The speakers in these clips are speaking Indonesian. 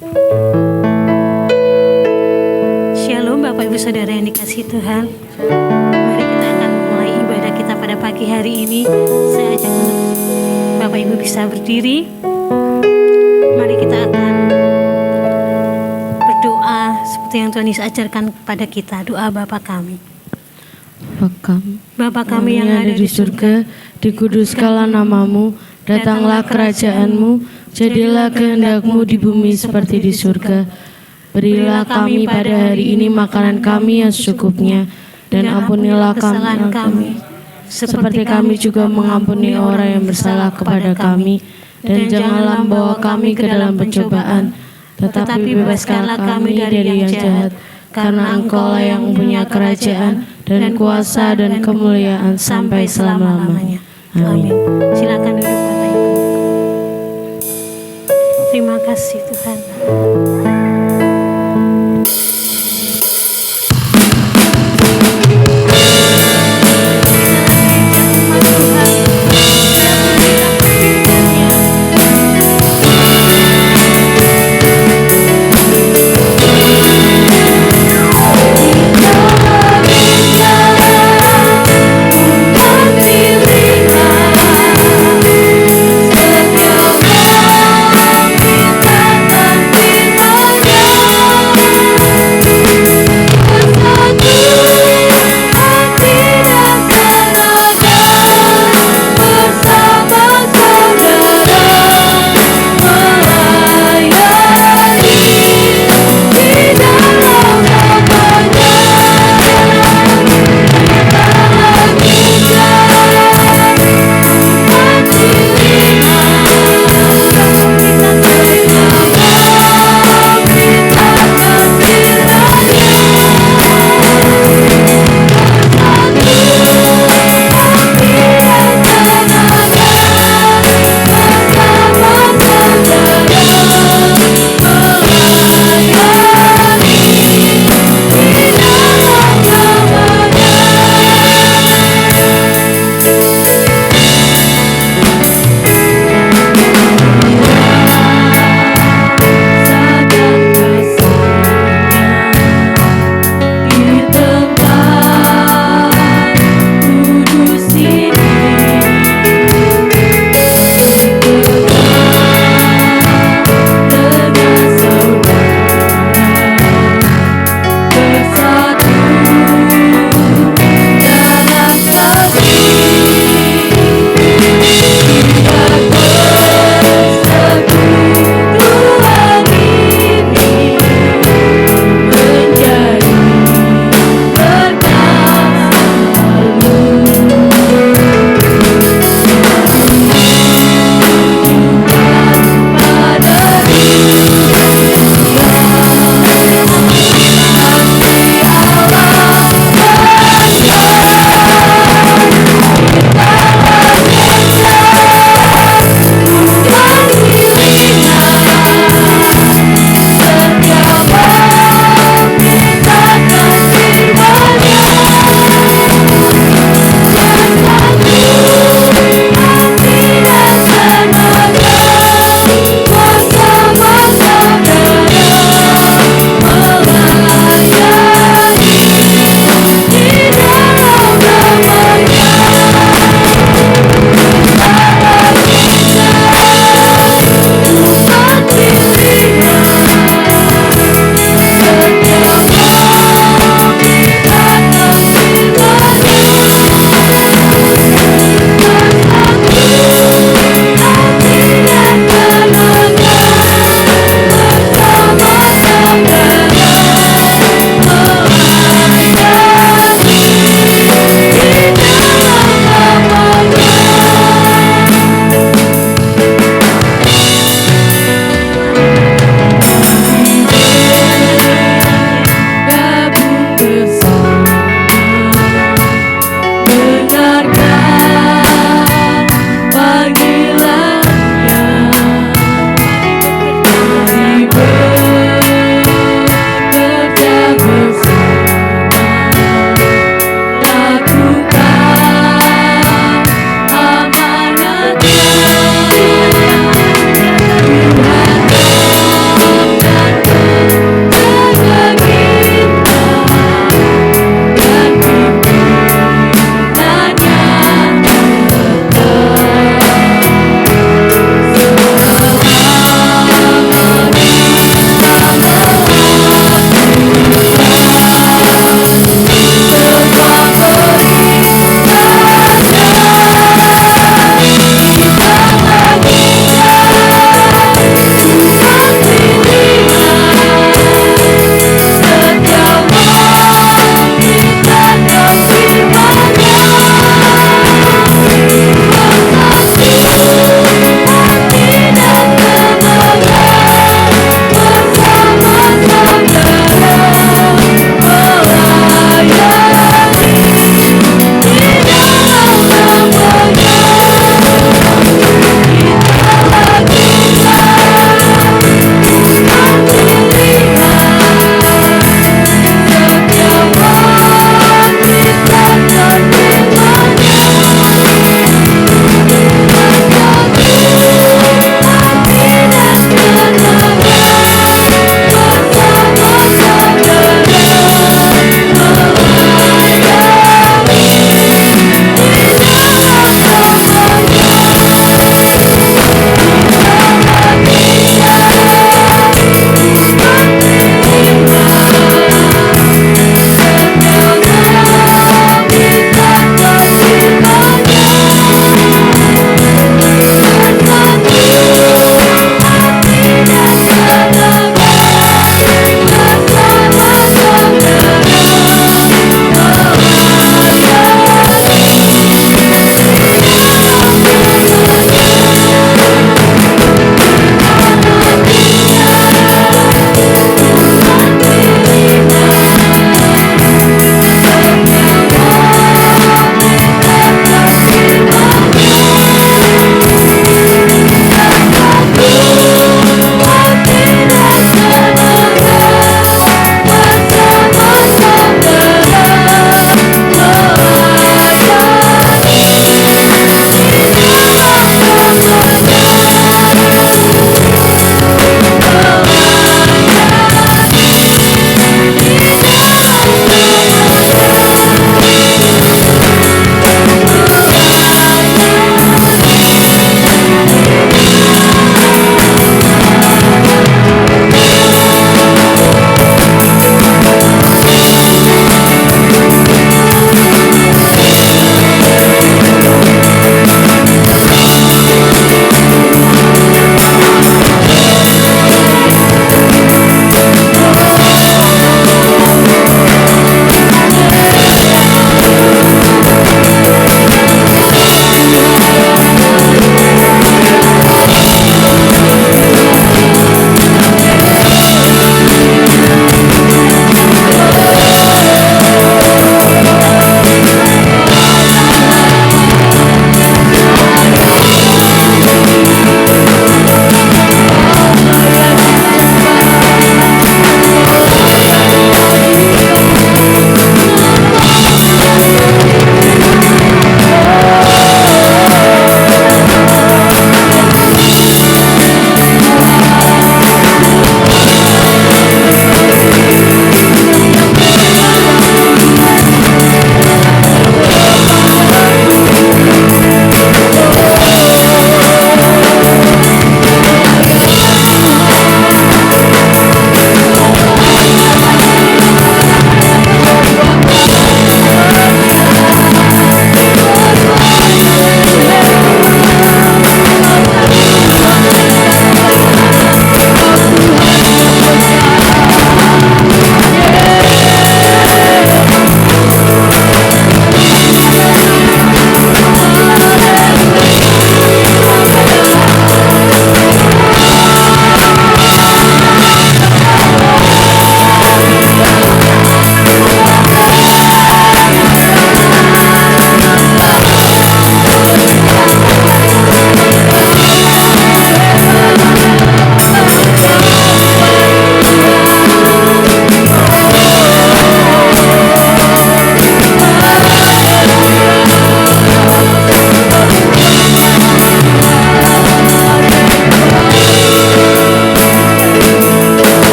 Shalom Bapak Ibu Saudara yang dikasihi Tuhan. Mari kita akan mulai ibadah kita pada pagi hari ini. Saya ajak untuk Bapak Ibu bisa berdiri. Mari kita akan berdoa seperti yang Tuhan Yesus ajarkan kepada kita. Doa Bapa kami. Bapa kami yang ada di surga, dikuduskanlah namamu, datanglah kerajaanmu, jadilah kehendak-Mu di bumi seperti di surga. Berilah kami pada hari ini makanan kami yang secukupnya, dan ampunilah kesalahan kami, seperti kami juga mengampuni orang yang bersalah kepada kami. Dan janganlah membawa kami ke dalam pencobaan, tetapi bebaskanlah kami dari yang jahat. Karena Engkau-lah yang punya kerajaan dan kuasa dan kemuliaan sampai selama-lamanya. Amin. Silakan duduk Bapak Ibu. Terima kasih Tuhan. Kita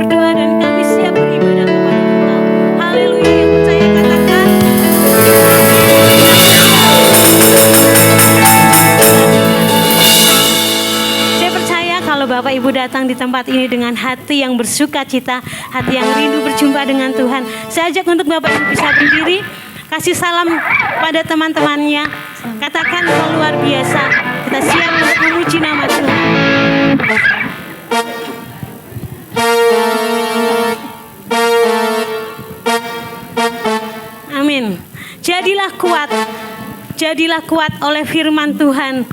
berdoa dan kami siap beribadah kepada Engkau. Haleluya, yang percaya katakan. Saya percaya kalau Bapak Ibu datang di tempat ini dengan hati yang bersuka cita, hati yang rindu berjumpa dengan Tuhan. Saya ajak untuk Bapak Ibu bisa berdiri, kasih salam pada teman-temannya. Katakan kau luar biasa. Kita siap untuk memuji nama Tuhan. Amin. Jadilah kuat oleh firman Tuhan.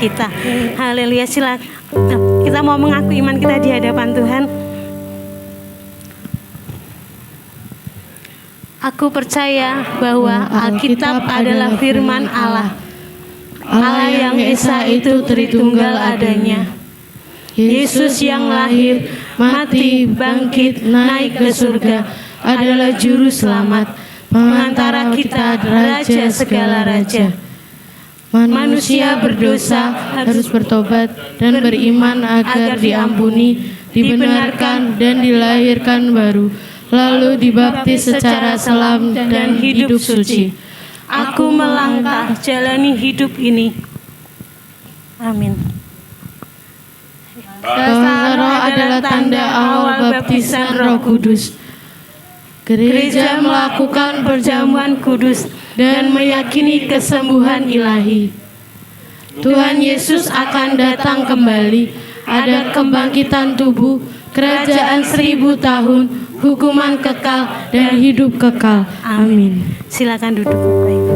kita. Haleluya, silakan. Kita mau mengaku iman kita di hadapan Tuhan. Aku percaya bahwa Alkitab adalah firman Allah. Allah yang Esa itu Tritunggal adanya. Yesus yang lahir, mati, bangkit, naik ke surga adalah juru selamat, pengantara kita raja segala raja. Manusia berdosa harus bertobat dan beriman agar diampuni, dibenarkan dan dilahirkan baru, lalu dibaptis secara selam dan hidup suci. Aku melangkah jalani hidup ini. Amin. Bahwa roh adalah tanda awal baptisan Roh Kudus. Gereja melakukan perjamuan kudus dan meyakini kesembuhan ilahi. Tuhan Yesus akan datang kembali, ada kebangkitan tubuh, kerajaan 1000 tahun, hukuman kekal dan hidup kekal. Amin. Silakan duduk Bapak Ibu.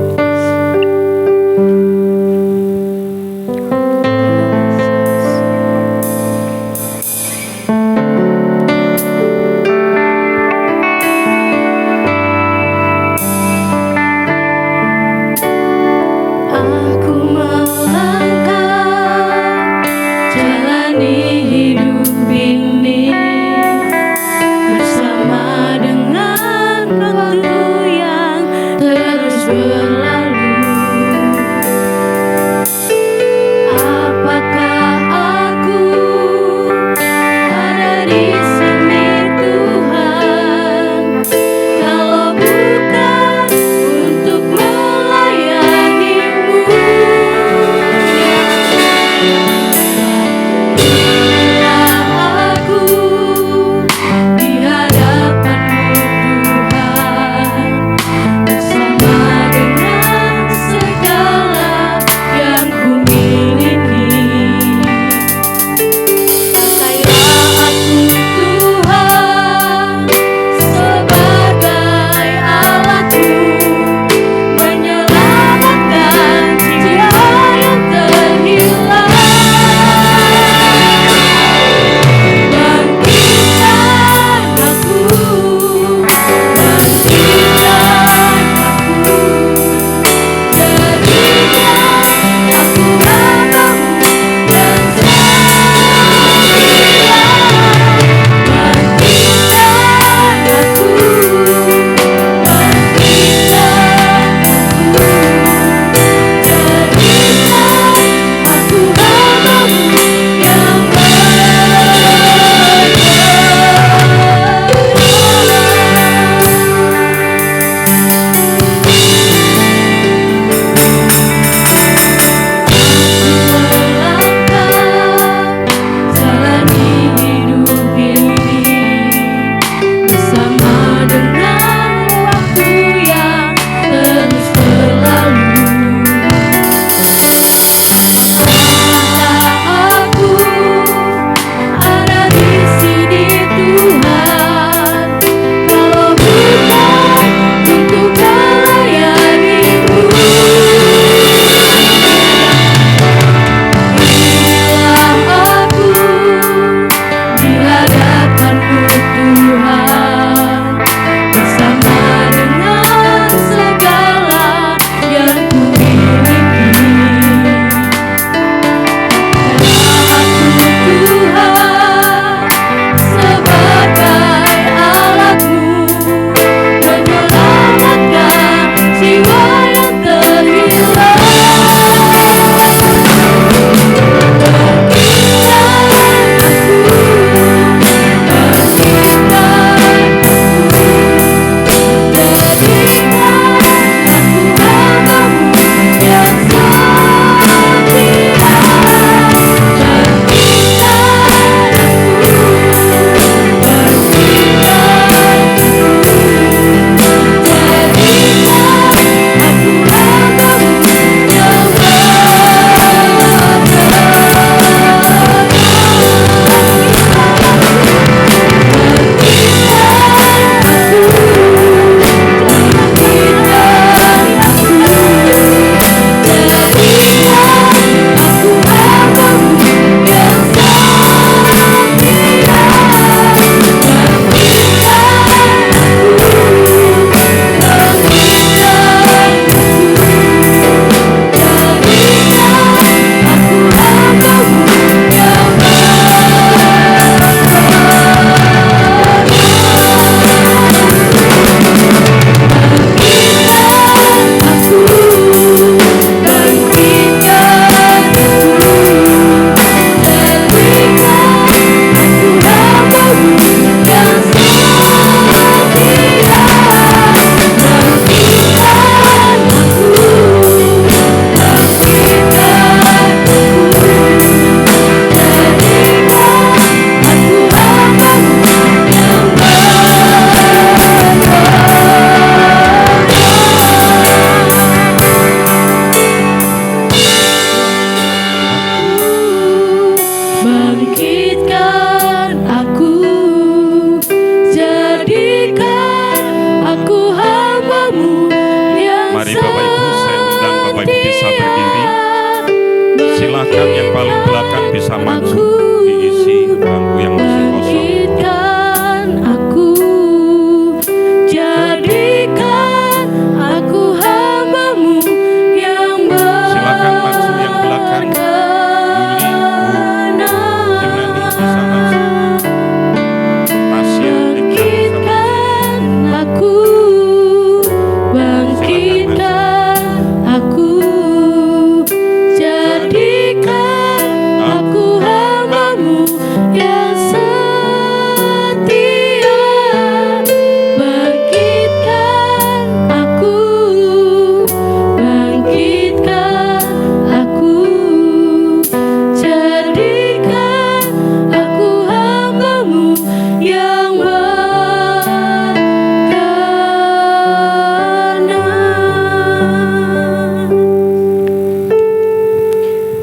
Bersama dengan waktu yang terus berlalu. Silakan yang paling belakang bisa maju, diisi bangku yang masih kosong. Bangkitkan aku, jadikan aku hamba-Mu yang Silakan maju yang belakang. Yuli, Bu Yunani bisa maju. Tasya juga bisa maju. aku, bangkitkan aku, jadikan aku hamba-Mu yang setia. Bangkitkan aku, bangkitkan aku, jadikan aku hamba-Mu yang berkenan.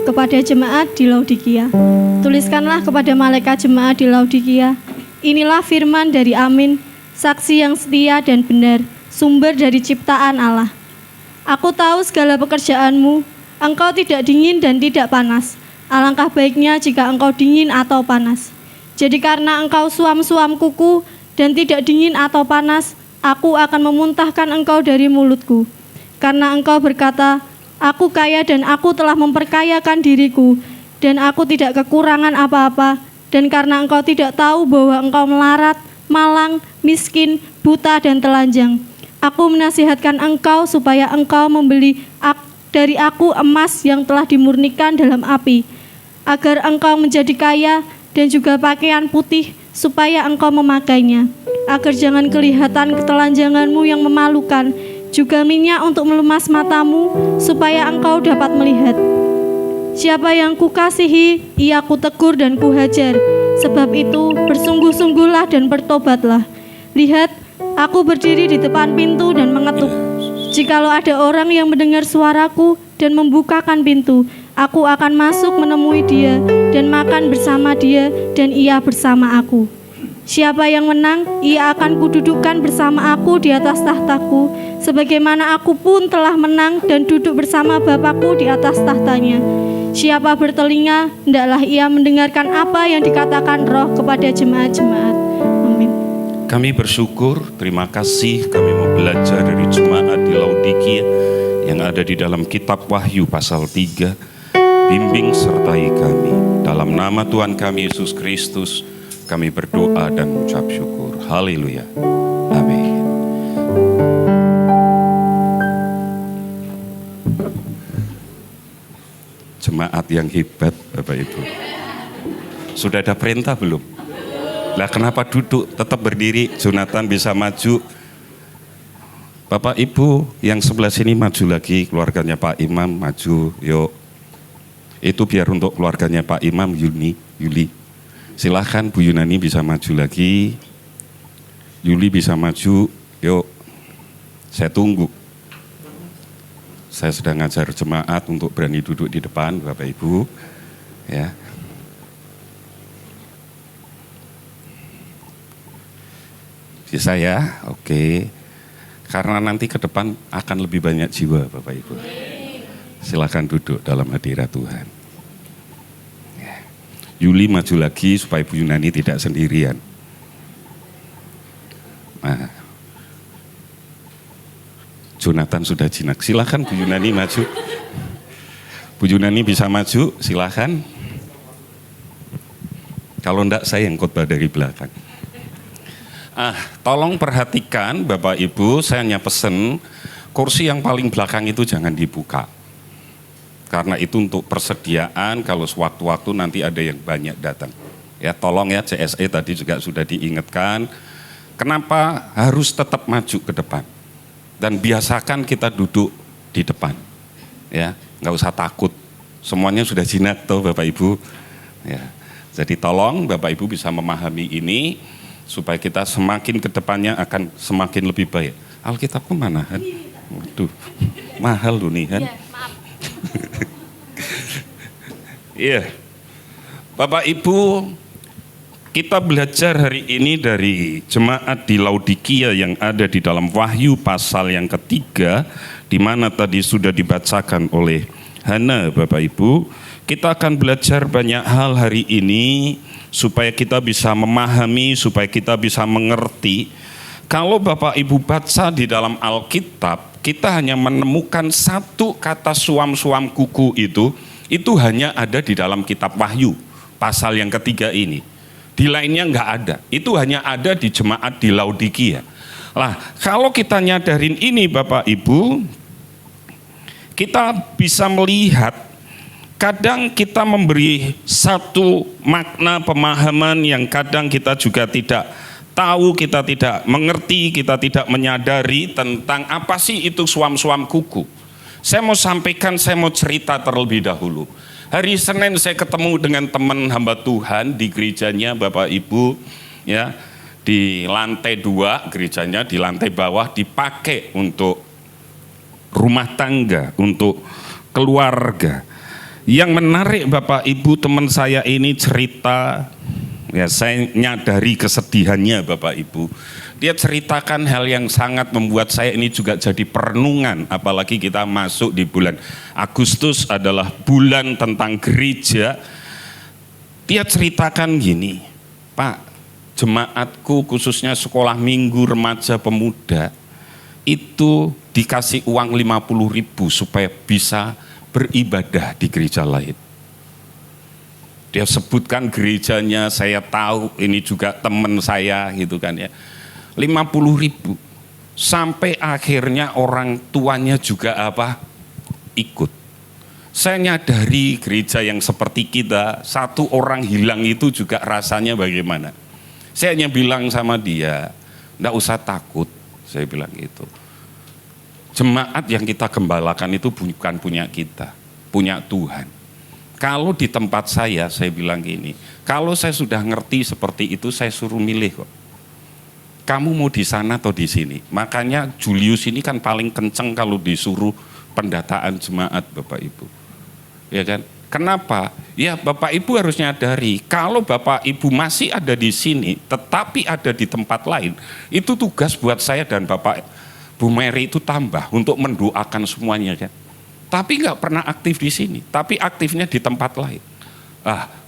Kepada jemaat di Laodikia, tuliskanlah kepada malaikat jemaat di Laodikia, inilah firman dari Amin, saksi yang setia dan benar, sumber dari ciptaan Allah. Aku tahu segala pekerjaanmu, engkau tidak dingin dan tidak panas. Alangkah baiknya jika engkau dingin atau panas. Jadi karena engkau suam-suam kuku dan tidak dingin atau panas, aku akan memuntahkan engkau dari mulutku. Karena engkau berkata, aku kaya dan aku telah memperkayakan diriku, dan aku tidak kekurangan apa-apa. Dan karena engkau tidak tahu bahwa engkau melarat, malang, miskin, buta, dan telanjang, aku menasihatkan engkau supaya engkau membeli dari aku emas yang telah dimurnikan dalam api, agar engkau menjadi kaya, dan juga pakaian putih supaya engkau memakainya, agar jangan kelihatan ketelanjanganmu yang memalukan, juga minyak untuk melumas matamu supaya engkau dapat melihat. Siapa yang kukasihi, ia kutegur dan kuhajar. Sebab itu bersungguh-sungguhlah dan bertobatlah. Lihat, aku berdiri di depan pintu dan mengetuk. Jikalau ada orang yang mendengar suaraku dan membukakan pintu, aku akan masuk menemui dia dan makan bersama dia dan ia bersama aku. Siapa yang menang, ia akan kududukkan bersama aku di atas tahtaku, sebagaimana aku pun telah menang dan duduk bersama Bapakku di atas tahtanya. Siapa bertelinga, hendaklah ia mendengarkan apa yang dikatakan Roh kepada jemaat-jemaat. Amin. Kami bersyukur, terima kasih kami mau belajar dari jemaat di Laodikia yang ada di dalam kitab Wahyu pasal 3. Bimbing sertai kami. Dalam nama Tuhan kami Yesus Kristus, kami berdoa dan mengucap syukur. Haleluya. Amin. Jemaat yang hebat, Bapak Ibu. Sudah ada perintah belum? Lah kenapa duduk? Tetap berdiri. Jonathan bisa maju. Bapak Ibu yang sebelah sini maju lagi. Keluarganya Pak Imam maju. Yuk. Itu biar untuk keluarganya Pak Imam Yuli. Silahkan Bu Yunani bisa maju lagi. Yuli bisa maju. Yuk. Saya tunggu. Saya sedang ngajar jemaat untuk berani duduk di depan, Bapak Ibu. Ya. Bisa ya? Oke. Karena nanti ke depan akan lebih banyak jiwa, Bapak Ibu. Silakan duduk dalam hadirat Tuhan. Ya. Yuli maju lagi supaya Bu Yunani tidak sendirian. Nah, Jonathan sudah jinak. Silakan Bu Yunani maju. Bu Yunani bisa maju, silakan. Kalau enggak saya yang khotbah dari belakang. Tolong perhatikan Bapak Ibu, saya hanya pesen kursi yang paling belakang itu jangan dibuka. Karena itu untuk persediaan kalau sewaktu-waktu nanti ada yang banyak datang. Ya tolong ya, CSE tadi juga sudah diingatkan. Kenapa harus tetap maju ke depan? Dan biasakan kita duduk di depan. Ya, nggak usah takut. Semuanya sudah jinak tuh Bapak Ibu. Ya. Jadi tolong Bapak Ibu bisa memahami ini supaya kita semakin ke depannya akan semakin lebih baik. Alkitabku mana, Han? Waduh, mahal loh nih, Han. Iya. Bapak Ibu, kita belajar hari ini dari jemaat di Laodikia yang ada di dalam Wahyu pasal yang ketiga, di mana tadi sudah dibacakan oleh Hana, Bapak Ibu. Kita akan belajar banyak hal hari ini supaya kita bisa memahami, supaya kita bisa mengerti. Kalau Bapak Ibu baca di dalam Alkitab, kita hanya menemukan satu kata suam-suam kuku itu hanya ada di dalam kitab Wahyu, pasal yang ketiga ini. Di lainnya nggak ada, itu hanya ada di jemaat di Laodikia. Lah, kalau kita nyadarin ini Bapak Ibu, kita bisa melihat kadang kita memberi satu makna pemahaman yang kadang kita juga tidak tahu, kita tidak mengerti, kita tidak menyadari tentang apa sih itu suam-suam kuku. Saya mau sampaikan, saya mau cerita terlebih dahulu. Hari Senin saya ketemu dengan teman hamba Tuhan di gerejanya Bapak Ibu, ya, di lantai 2 gerejanya, di lantai bawah dipakai untuk rumah tangga, untuk keluarga. Yang menarik Bapak Ibu, teman saya ini cerita, ya saya nyadari kesedihannya Bapak Ibu. Dia ceritakan hal yang sangat membuat saya ini juga jadi perenungan, apalagi kita masuk di bulan Agustus adalah bulan tentang gereja. Dia ceritakan gini, Pak, jemaatku khususnya sekolah minggu, remaja, pemuda, itu dikasih uang 50.000 supaya bisa beribadah di gereja lain. Dia sebutkan gerejanya, saya tahu ini juga teman saya gitu kan ya. 50.000 sampai akhirnya orang tuanya juga ikut. Saya nyadari gereja yang seperti kita, satu orang hilang itu juga rasanya bagaimana. Saya hanya bilang sama dia, enggak usah takut, saya bilang gitu. Jemaat yang kita gembalakan itu bukan punya kita, punya Tuhan. Kalau di tempat saya bilang gini, kalau saya sudah ngerti seperti itu, saya suruh milih kok. Kamu mau di sana atau di sini? Makanya Julius ini kan paling kenceng kalau disuruh pendataan jemaat Bapak Ibu. Ya kan? Kenapa? Ya Bapak Ibu harus nyadari, kalau Bapak Ibu masih ada di sini, tetapi ada di tempat lain, itu tugas buat saya dan Bapak Bu Mary itu tambah untuk mendoakan semuanya kan. Tapi nggak pernah aktif di sini, tapi aktifnya di tempat lain.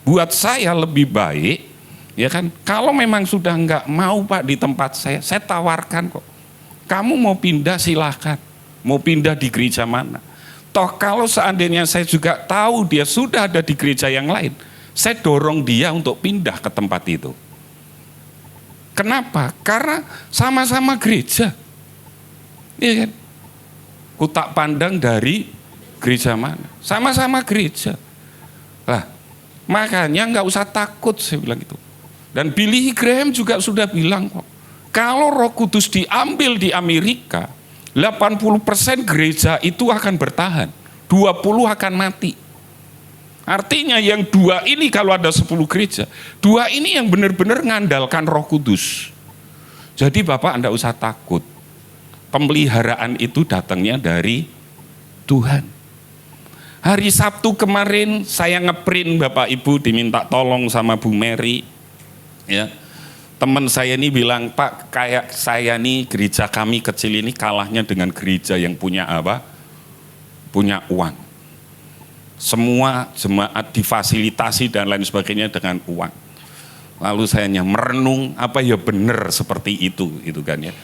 Buat saya lebih baik, ya kan, kalau memang sudah nggak mau Pak di tempat saya tawarkan kok. Kamu mau pindah silahkan, mau pindah di gereja mana. Toh kalau seandainya saya juga tahu dia sudah ada di gereja yang lain, saya dorong dia untuk pindah ke tempat itu. Kenapa? Karena sama-sama gereja. Iya kan? Ku tak pandang dari gereja mana, sama-sama gereja. Lah, makanya nggak usah takut, saya bilang gitu. Dan Billy Graham juga sudah bilang kok, kalau Roh Kudus diambil di Amerika, 80% gereja itu akan bertahan, 20 akan mati. Artinya yang 2 ini kalau ada 10 gereja, 2 ini yang benar-benar ngandalkan Roh Kudus. Jadi Bapak enggak usah takut. Pemeliharaan itu datangnya dari Tuhan. Hari Sabtu kemarin saya ngeprint Bapak Ibu, diminta tolong sama Bu Mary. Ya, teman saya ini bilang, Pak, kayak saya nih gereja kami kecil ini kalahnya dengan gereja yang punya punya uang. Semua jemaat difasilitasi dan lain sebagainya dengan uang. Lalu saya hanya merenung, apa ya benar seperti itu gitu kan ya.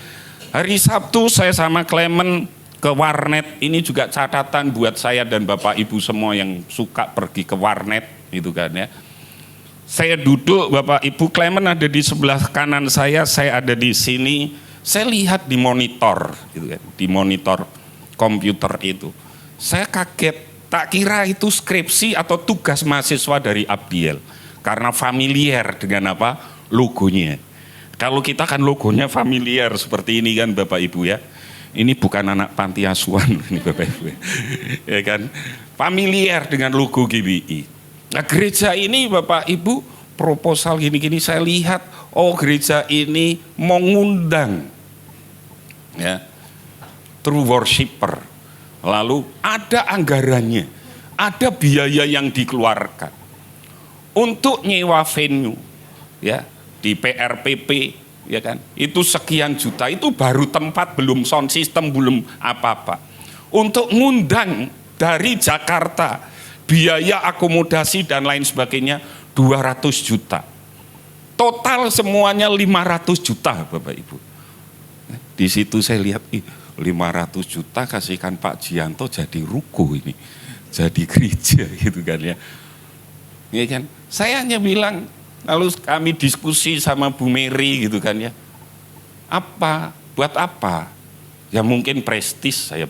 Hari Sabtu saya sama Clement ke warnet, ini juga catatan buat saya dan Bapak Ibu semua yang suka pergi ke warnet gitu kan ya. Saya duduk, Bapak Ibu, Clement ada di sebelah kanan saya ada di sini. Saya lihat di monitor gitu kan, di monitor komputer itu. Saya kaget, tak kira itu skripsi atau tugas mahasiswa dari Abdiel. Karena familiar dengan logonya. Kalau kita kan logonya familiar seperti ini kan Bapak Ibu ya. Ini bukan anak panti asuhan ini Bapak Ibu. Ya kan? Familiar dengan logo GBI. Nah, gereja ini Bapak Ibu proposal gini-gini saya lihat, oh gereja ini mengundang ya true worshiper. Lalu ada anggarannya, ada biaya yang dikeluarkan untuk nyewa venue ya. Di PRPP ya kan, itu sekian juta, itu baru tempat, belum sound system, belum apa-apa. Untuk ngundang dari Jakarta, biaya akomodasi dan lain sebagainya 200 juta. Total semuanya 500 juta Bapak Ibu. Di situ saya lihat, 500 juta kasihkan Pak Jianto jadi ruko ini, jadi gereja gitu kan ya. Ya kan? Saya hanya bilang, lalu kami diskusi sama Bu Mary gitu kan ya. Apa? Buat apa? Ya mungkin prestis saya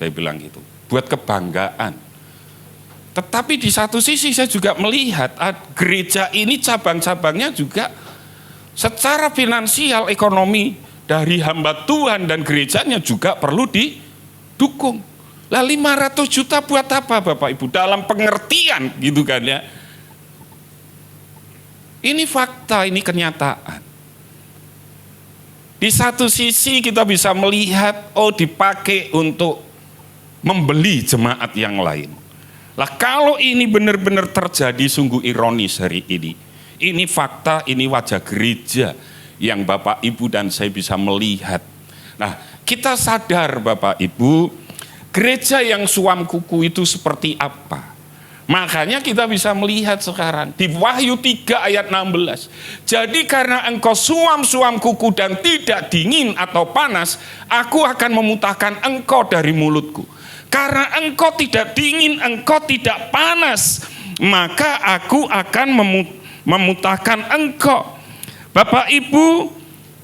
bilang gitu. Buat kebanggaan. Tetapi di satu sisi saya juga melihat gereja ini cabang-cabangnya juga secara finansial, ekonomi dari hamba Tuhan dan gerejanya juga perlu didukung. Lah 500 juta buat apa Bapak Ibu? Dalam pengertian gitu kan ya. Ini fakta, ini kenyataan. Di satu sisi kita bisa melihat, dipakai untuk membeli jemaat yang lain. Lah kalau ini benar-benar terjadi sungguh ironis hari ini. Ini fakta, ini wajah gereja yang Bapak Ibu dan saya bisa melihat. Nah, kita sadar Bapak Ibu, gereja yang suam kuku itu seperti apa? Makanya kita bisa melihat sekarang di Wahyu 3 ayat 16. Jadi karena engkau suam-suam kuku dan tidak dingin atau panas, aku akan memutahkan engkau dari mulutku. Karena engkau tidak dingin, engkau tidak panas, maka aku akan memutahkan engkau. Bapak Ibu,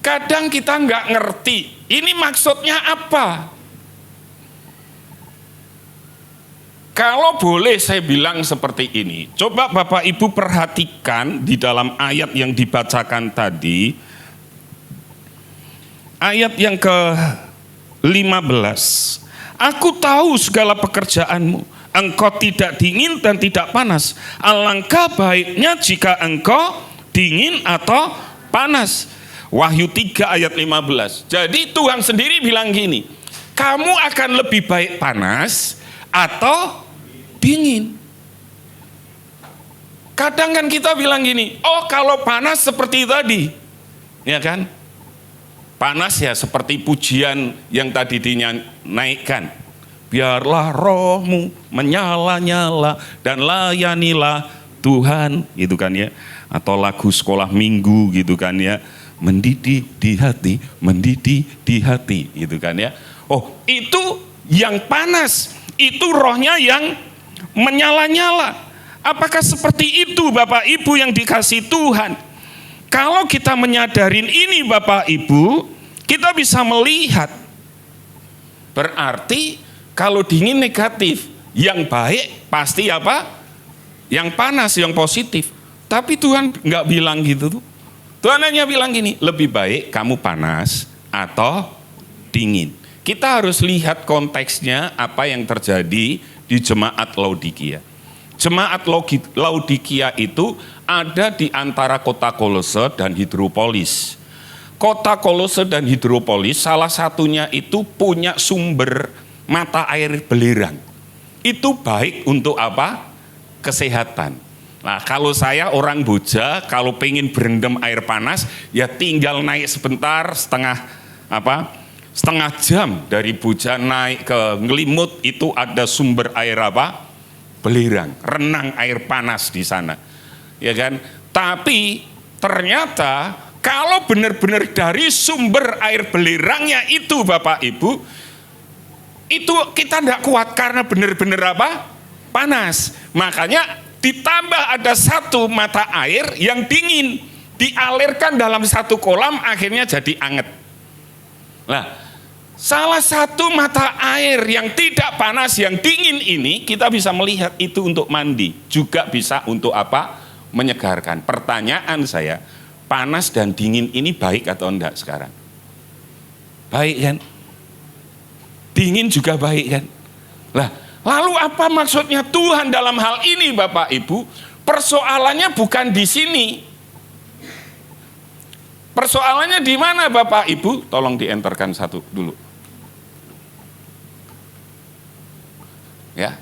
kadang kita nggak ngerti, ini maksudnya apa? Kalau boleh saya bilang seperti ini, coba Bapak Ibu perhatikan di dalam ayat yang dibacakan tadi, ayat yang ke-15. Aku tahu segala pekerjaanmu, engkau tidak dingin dan tidak panas. Alangkah baiknya jika engkau dingin atau panas. Wahyu 3 ayat 15. Jadi Tuhan sendiri bilang gini, kamu akan lebih baik panas atau dingin. Kadang kan kita bilang gini, kalau panas seperti tadi, ya kan? Panas ya seperti pujian yang tadi dinaikkan. Biarlah rohmu menyala-nyala dan layanilah Tuhan, gitu kan ya. Atau lagu sekolah minggu gitu kan ya. Mendidih di hati, mendidih di hati, gitu kan ya. Itu yang panas, itu rohnya yang menyala-nyala. Apakah seperti itu Bapak Ibu yang dikasih Tuhan? Kalau kita menyadarin ini Bapak Ibu, kita bisa melihat. Berarti kalau dingin negatif, yang baik pasti apa? Yang panas, yang positif. Tapi Tuhan nggak bilang gitu tuh. Tuhan hanya bilang gini, lebih baik kamu panas atau dingin. Kita harus lihat konteksnya apa yang terjadi di jemaat Laodikia. Jemaat Laodikia itu ada di antara kota Kolose dan Hidropolis. Kota Kolose dan Hidropolis salah satunya itu punya sumber mata air belerang. Itu baik untuk apa? Kesehatan. Nah, kalau saya orang Boja, kalau pengen berendam air panas, ya tinggal naik sebentar setengah jam dari Boja naik ke Ngelimut, itu ada sumber air apa? Belerang, renang air panas di sana. Ya kan? Tapi ternyata kalau benar-benar dari sumber air belerangnya itu Bapak Ibu, itu kita tidak kuat karena benar-benar apa? Panas. Makanya ditambah ada satu mata air yang dingin, dialirkan dalam satu kolam, akhirnya jadi anget. Nah, salah satu mata air yang tidak panas, yang dingin ini, kita bisa melihat itu untuk mandi, juga bisa untuk apa? Menyegarkan. Pertanyaan saya, panas dan dingin ini baik atau enggak sekarang? Baik kan? Dingin juga baik kan? Lah, lalu apa maksudnya Tuhan dalam hal ini Bapak Ibu? Persoalannya bukan di sini. Persoalannya di mana Bapak Ibu? Tolong dienterkan satu dulu. Ya.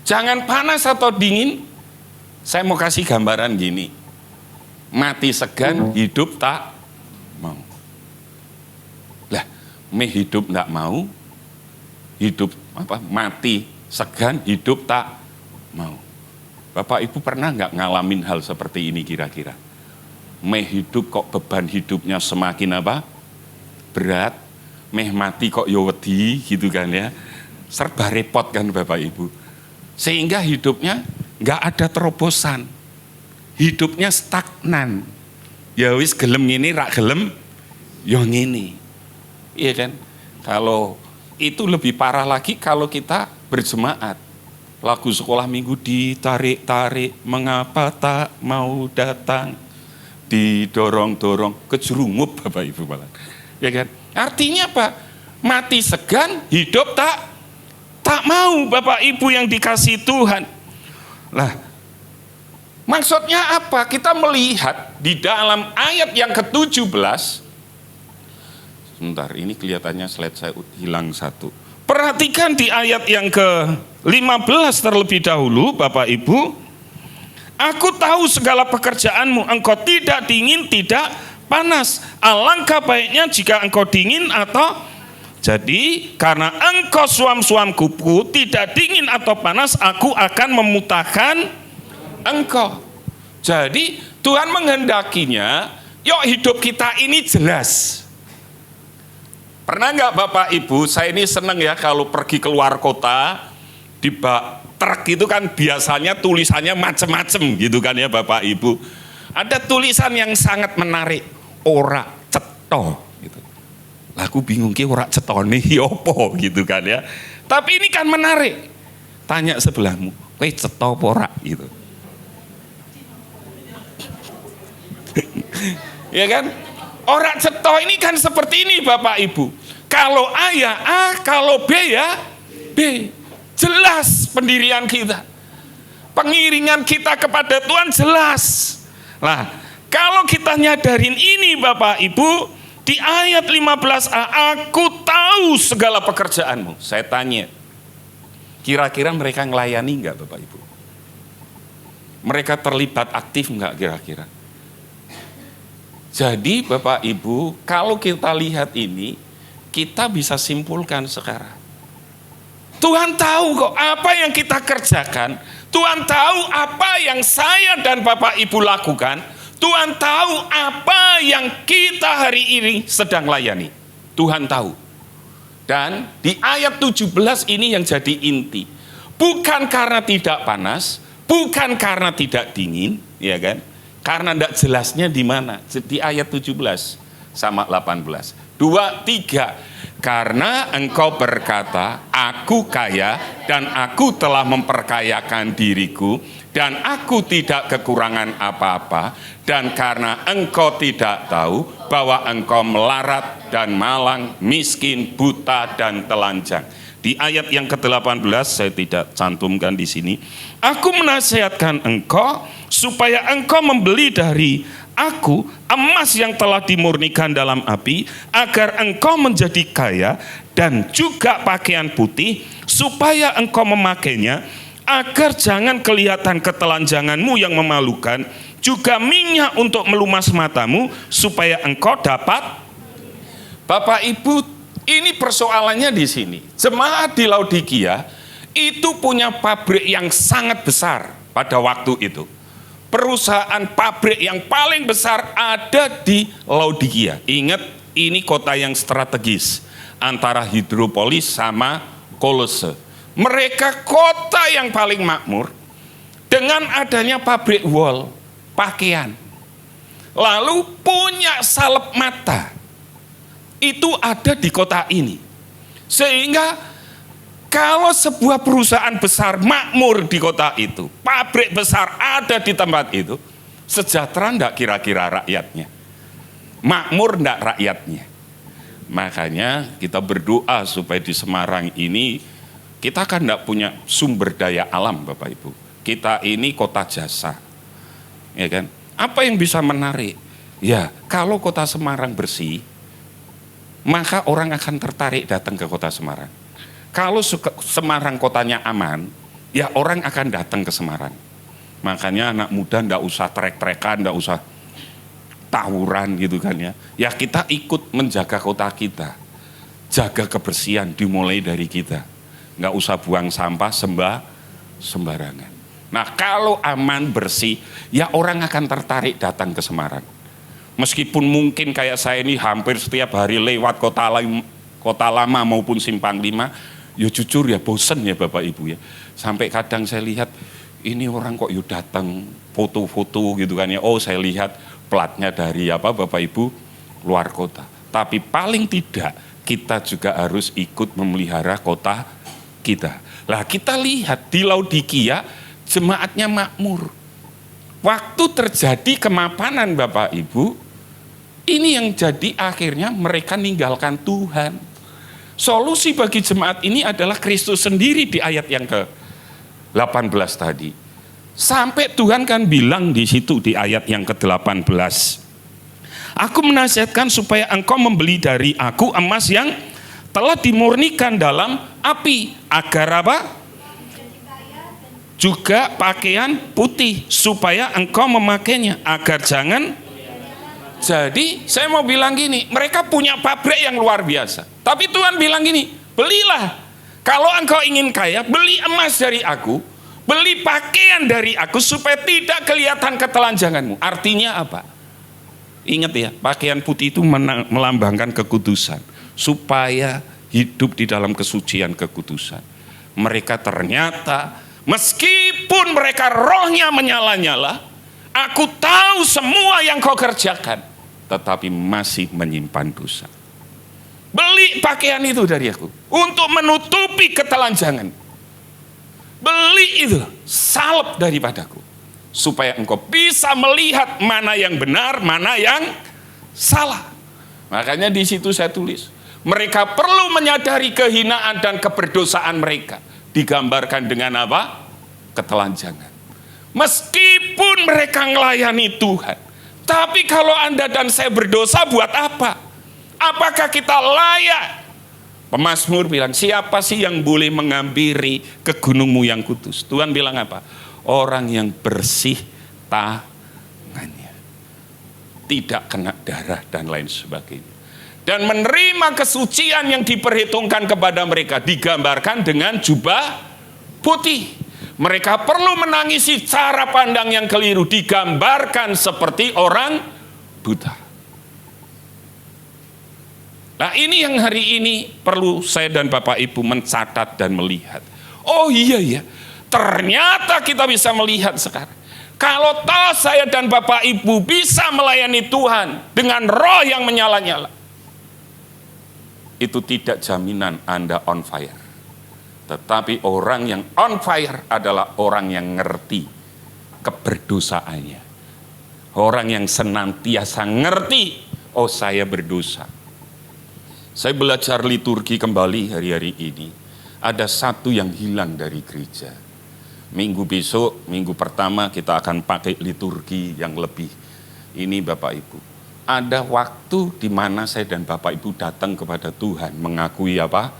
Jangan panas atau dingin. Saya mau kasih gambaran gini. Mati segan, hidup tak mau. Lah, hidup tak mau, hidup mati segan, hidup tak mau. Bapak Ibu pernah nggak ngalamin hal seperti ini kira-kira? Meh hidup kok beban hidupnya semakin apa? Berat, meh mati kok ya wedi gitu kan ya. Serba repot kan Bapak Ibu. Sehingga hidupnya nggak ada terobosan. Hidupnya stagnan. Ya wis gelem ngene rak gelem ya ngene. Iya kan? Kalau itu lebih parah lagi kalau kita berjemaat. Lagu sekolah minggu ditarik-tarik, mengapa tak mau datang, didorong-dorong, kejerungup Bapak Ibu malah. Ya kan? Artinya apa? Mati segan, hidup tak mau Bapak Ibu yang dikasihi Tuhan. Lah, maksudnya apa? Kita melihat di dalam ayat yang ke-17. Sebentar, ini kelihatannya slide saya hilang satu. Perhatikan di ayat yang ke-15 terlebih dahulu, Bapak Ibu. Aku tahu segala pekerjaanmu, engkau tidak dingin, tidak panas. Alangkah baiknya jika engkau dingin atau... Jadi karena engkau suam-suam kuku, tidak dingin atau panas, aku akan memutahkan engkau. Jadi Tuhan menghendakinya, yuk hidup kita ini jelas. Pernah nggak Bapak Ibu, saya ini seneng ya kalau pergi keluar kota, di bak truk itu kan biasanya tulisannya macem-macem gitu kan ya Bapak Ibu. Ada tulisan yang sangat menarik, ora cetho gitu. Lah aku bingung ki ora cetone opo gitu kan ya. Tapi ini kan menarik. Tanya sebelahmu, kowe cetho apa ora gitu. Ya kan? Ora cetho ini kan seperti ini Bapak Ibu. Kalau A ya A, kalau B ya B. Jelas pendirian kita. Pengiringan kita kepada Tuhan jelas. Lah, kalau kita nyadarin ini Bapak Ibu, di ayat 15a, aku tahu segala pekerjaanmu. Saya tanya, kira-kira mereka ngelayani enggak Bapak Ibu? Mereka terlibat aktif enggak kira-kira? Jadi Bapak Ibu, kalau kita lihat ini, kita bisa simpulkan sekarang. Tuhan tahu kok apa yang kita kerjakan. Tuhan tahu apa yang saya dan Bapak Ibu lakukan. Tuhan tahu apa yang kita hari ini sedang layani. Tuhan tahu. Dan di ayat 17 ini yang jadi inti. Bukan karena tidak panas, bukan karena tidak dingin, ya kan? Karena tidak jelasnya di mana. Di ayat 17 sama 18. 2, 3. Karena engkau berkata, aku kaya dan aku telah memperkayakan diriku dan aku tidak kekurangan apa-apa, dan karena engkau tidak tahu bahwa engkau melarat dan malang, miskin, buta dan telanjang. Di ayat yang ke-18 saya tidak cantumkan di sini. Aku menasihatkan engkau supaya engkau membeli dari aku emas yang telah dimurnikan dalam api, agar engkau menjadi kaya, dan juga pakaian putih supaya engkau memakainya, agar jangan kelihatan ketelanjanganmu yang memalukan, juga minyak untuk melumas matamu supaya engkau dapat. Bapak Ibu, ini persoalannya di sini. Jemaat di Laodikia itu punya pabrik yang sangat besar pada waktu itu. Perusahaan pabrik yang paling besar ada di Laodikia. Ingat, ini kota yang strategis antara Hidropolis sama Kolose. Mereka kota yang paling makmur dengan adanya pabrik wol, pakaian. Lalu punya salep mata. Itu ada di kota ini. Sehingga kalau sebuah perusahaan besar makmur di kota itu, pabrik besar ada di tempat itu, sejahtera enggak kira-kira rakyatnya? Makmur enggak rakyatnya? Makanya kita berdoa supaya di Semarang ini, kita kan enggak punya sumber daya alam Bapak Ibu. Kita ini kota jasa. Ya kan? Apa yang bisa menarik? Ya, kalau kota Semarang bersih, maka orang akan tertarik datang ke kota Semarang. Kalau Semarang kotanya aman, ya orang akan datang ke Semarang. Makanya anak muda ndak usah trek-trekan, ndak usah tawuran gitu kan ya. Ya kita ikut menjaga kota kita. Jaga kebersihan dimulai dari kita. Nggak usah buang sampah sembarangan. Nah kalau aman, bersih, ya orang akan tertarik datang ke Semarang. Meskipun mungkin kayak saya ini hampir setiap hari lewat Kota Lama maupun Simpang 5, ya jujur ya bosen ya Bapak Ibu ya. Sampai kadang saya lihat, ini orang kok yuk datang foto-foto gitu kan ya. Oh saya lihat platnya dari Bapak Ibu luar kota. Tapi paling tidak kita juga harus ikut memelihara kota kita. Lah kita lihat di Laodikia jemaatnya makmur. Waktu terjadi kemapanan Bapak Ibu, ini yang jadi akhirnya mereka ninggalkan Tuhan. Solusi bagi jemaat ini adalah Kristus sendiri di ayat yang ke-18 tadi. Sampai Tuhan kan bilang di situ di ayat yang ke-18. Aku menasihatkan supaya engkau membeli dari aku emas yang telah dimurnikan dalam api. Agar apa? Juga pakaian putih. Supaya engkau memakainya. Agar jangan. Jadi saya mau bilang gini, mereka punya pabrik yang luar biasa. Tapi Tuhan bilang gini, belilah. Kalau engkau ingin kaya, beli emas dari aku. Beli pakaian dari aku supaya tidak kelihatan ketelanjanganmu. Artinya apa? Ingat ya, pakaian putih itu melambangkan kekudusan. Supaya hidup di dalam kesucian kekudusan. Mereka ternyata, meskipun mereka rohnya menyala-nyala, aku tahu semua yang kau kerjakan, tetapi masih menyimpan dosa. Beli pakaian itu dari aku, untuk menutupi ketelanjangan. Beli itu, salep daripadaku. Supaya engkau bisa melihat mana yang benar, mana yang salah. Makanya di situ saya tulis, mereka perlu menyadari kehinaan dan keberdosaan mereka. Digambarkan dengan apa? Ketelanjangan. Meskipun mereka melayani Tuhan, tapi kalau Anda dan saya berdosa buat apa? Apakah kita layak? Pemazmur bilang, siapa sih yang boleh menghampiri ke gunungmu yang kudus? Tuhan bilang apa? Orang yang bersih tangannya, tidak kena darah dan lain sebagainya, dan menerima kesucian yang diperhitungkan kepada mereka, digambarkan dengan jubah putih. Mereka perlu menangisi cara pandang yang keliru, digambarkan seperti orang buta. Nah ini yang hari ini perlu saya dan Bapak Ibu mencatat dan melihat. Oh iya ya, ternyata kita bisa melihat sekarang. Kalau toh saya dan Bapak Ibu bisa melayani Tuhan dengan roh yang menyala-nyala, itu tidak jaminan Anda on fire. Tetapi orang yang on fire adalah orang yang ngerti keberdosaannya. Orang yang senantiasa ngerti, oh saya berdosa. Saya belajar liturgi kembali hari-hari ini. Ada satu yang hilang dari gereja. Minggu besok, minggu pertama kita akan pakai liturgi yang lebih. Ini Bapak Ibu. Ada waktu di mana saya dan Bapak Ibu datang kepada Tuhan mengakui apa?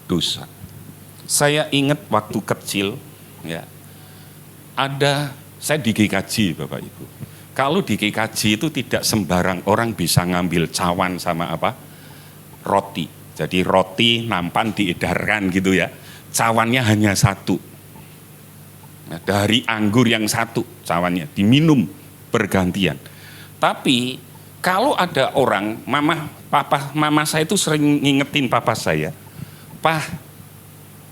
Dosa. Saya ingat waktu kecil, ya, saya di GKJ Bapak Ibu. Kalau di GKJ itu tidak sembarang orang bisa ngambil cawan sama apa? Roti. Jadi roti nampan diedarkan gitu ya. Cawannya hanya satu. Nah, dari anggur yang satu cawannya diminum bergantian. Tapi kalau ada orang, mama saya itu sering ngingetin papa saya, "Pak,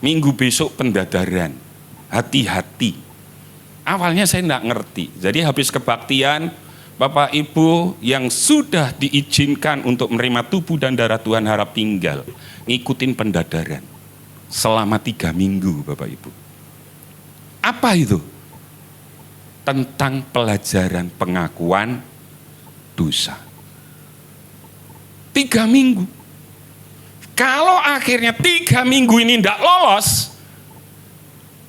minggu besok pendadaran, hati-hati." Awalnya saya enggak ngerti. Jadi habis kebaktian, Bapak Ibu yang sudah diizinkan untuk menerima tubuh dan darah Tuhan harap tinggal, ngikutin pendadaran selama 3 minggu Bapak Ibu. Apa itu? Tentang pelajaran pengakuan dosa. 3 minggu. Kalau akhirnya 3 minggu ini tidak lolos,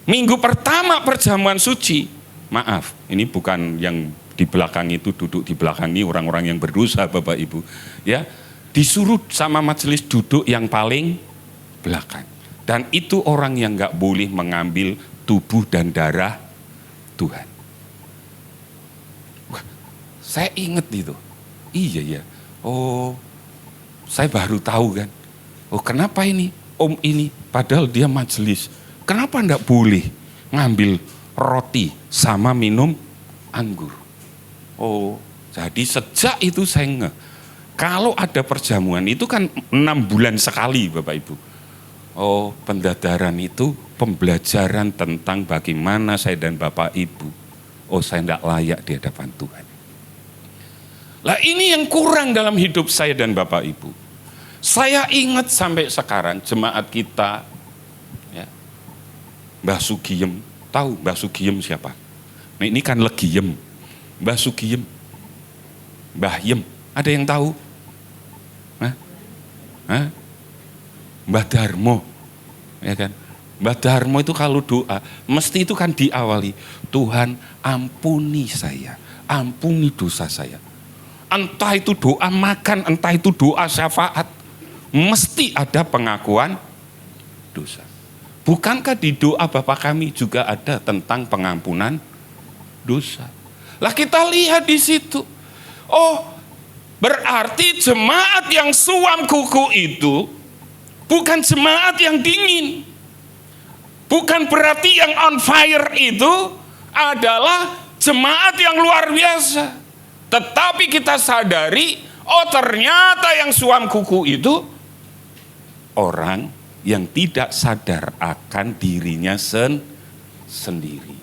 minggu pertama perjamuan suci, maaf, ini bukan yang di belakang itu, duduk di belakang ini orang-orang yang berdosa Bapak Ibu, ya, disuruh sama majelis duduk yang paling belakang. Dan itu orang yang nggak boleh mengambil tubuh dan darah Tuhan. Wah, saya ingat itu. Iya ya. Oh, saya baru tahu kan. Oh, kenapa ini? Om ini padahal dia majelis. Kenapa enggak boleh ngambil roti sama minum anggur. Oh, jadi sejak itu saya ngeh. Kalau ada perjamuan itu kan 6 bulan sekali Bapak Ibu. Oh, pendadaran itu pembelajaran tentang bagaimana saya dan Bapak Ibu. Oh, saya tidak layak di hadapan Tuhan. Lah ini yang kurang dalam hidup saya dan Bapak Ibu. Saya ingat sampai sekarang jemaat kita, ya, Mbah Sugiem, tahu Mbah Sugiem siapa? Nah ini kan Legiem, Mbah Sugiem, Mbah Yem, ada yang tahu? Mbah Darmo, ya kan? Mbah Darmo itu kalau doa, mesti itu kan diawali, Tuhan ampuni saya, ampuni dosa saya. Entah itu doa makan, entah itu doa syafaat, mesti ada pengakuan dosa. Bukankah di doa Bapa kami juga ada tentang pengampunan dosa? Lah kita lihat di situ, oh berarti jemaat yang suam kuku itu bukan jemaat yang dingin. Bukan berarti yang on fire itu adalah jemaat yang luar biasa. Tetapi kita sadari, oh ternyata yang suam kuku itu orang yang tidak sadar akan dirinya sendiri.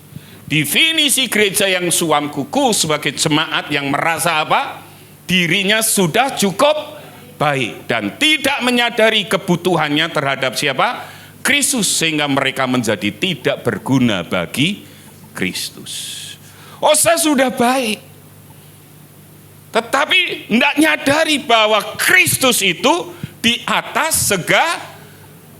Definisi gereja yang suam kuku sebagai jemaat yang merasa apa? Dirinya sudah cukup baik dan tidak menyadari kebutuhannya terhadap siapa? Kristus, sehingga mereka menjadi tidak berguna bagi Kristus. Oh saya sudah baik, tetapi tidak nyadari bahwa Kristus itu di atas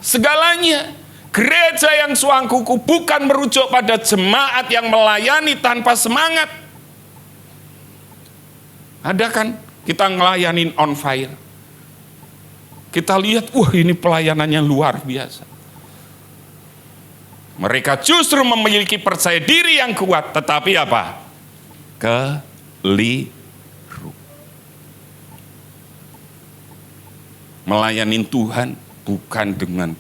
segalanya. Gereja yang suam kuku bukan merujuk pada jemaat yang melayani tanpa semangat. Ada kan kita ngelayanin on fire. Kita lihat, wah ini pelayanannya luar biasa. Mereka justru memiliki percaya diri yang kuat, tetapi apa? Keliru. Melayanin Tuhan bukan dengan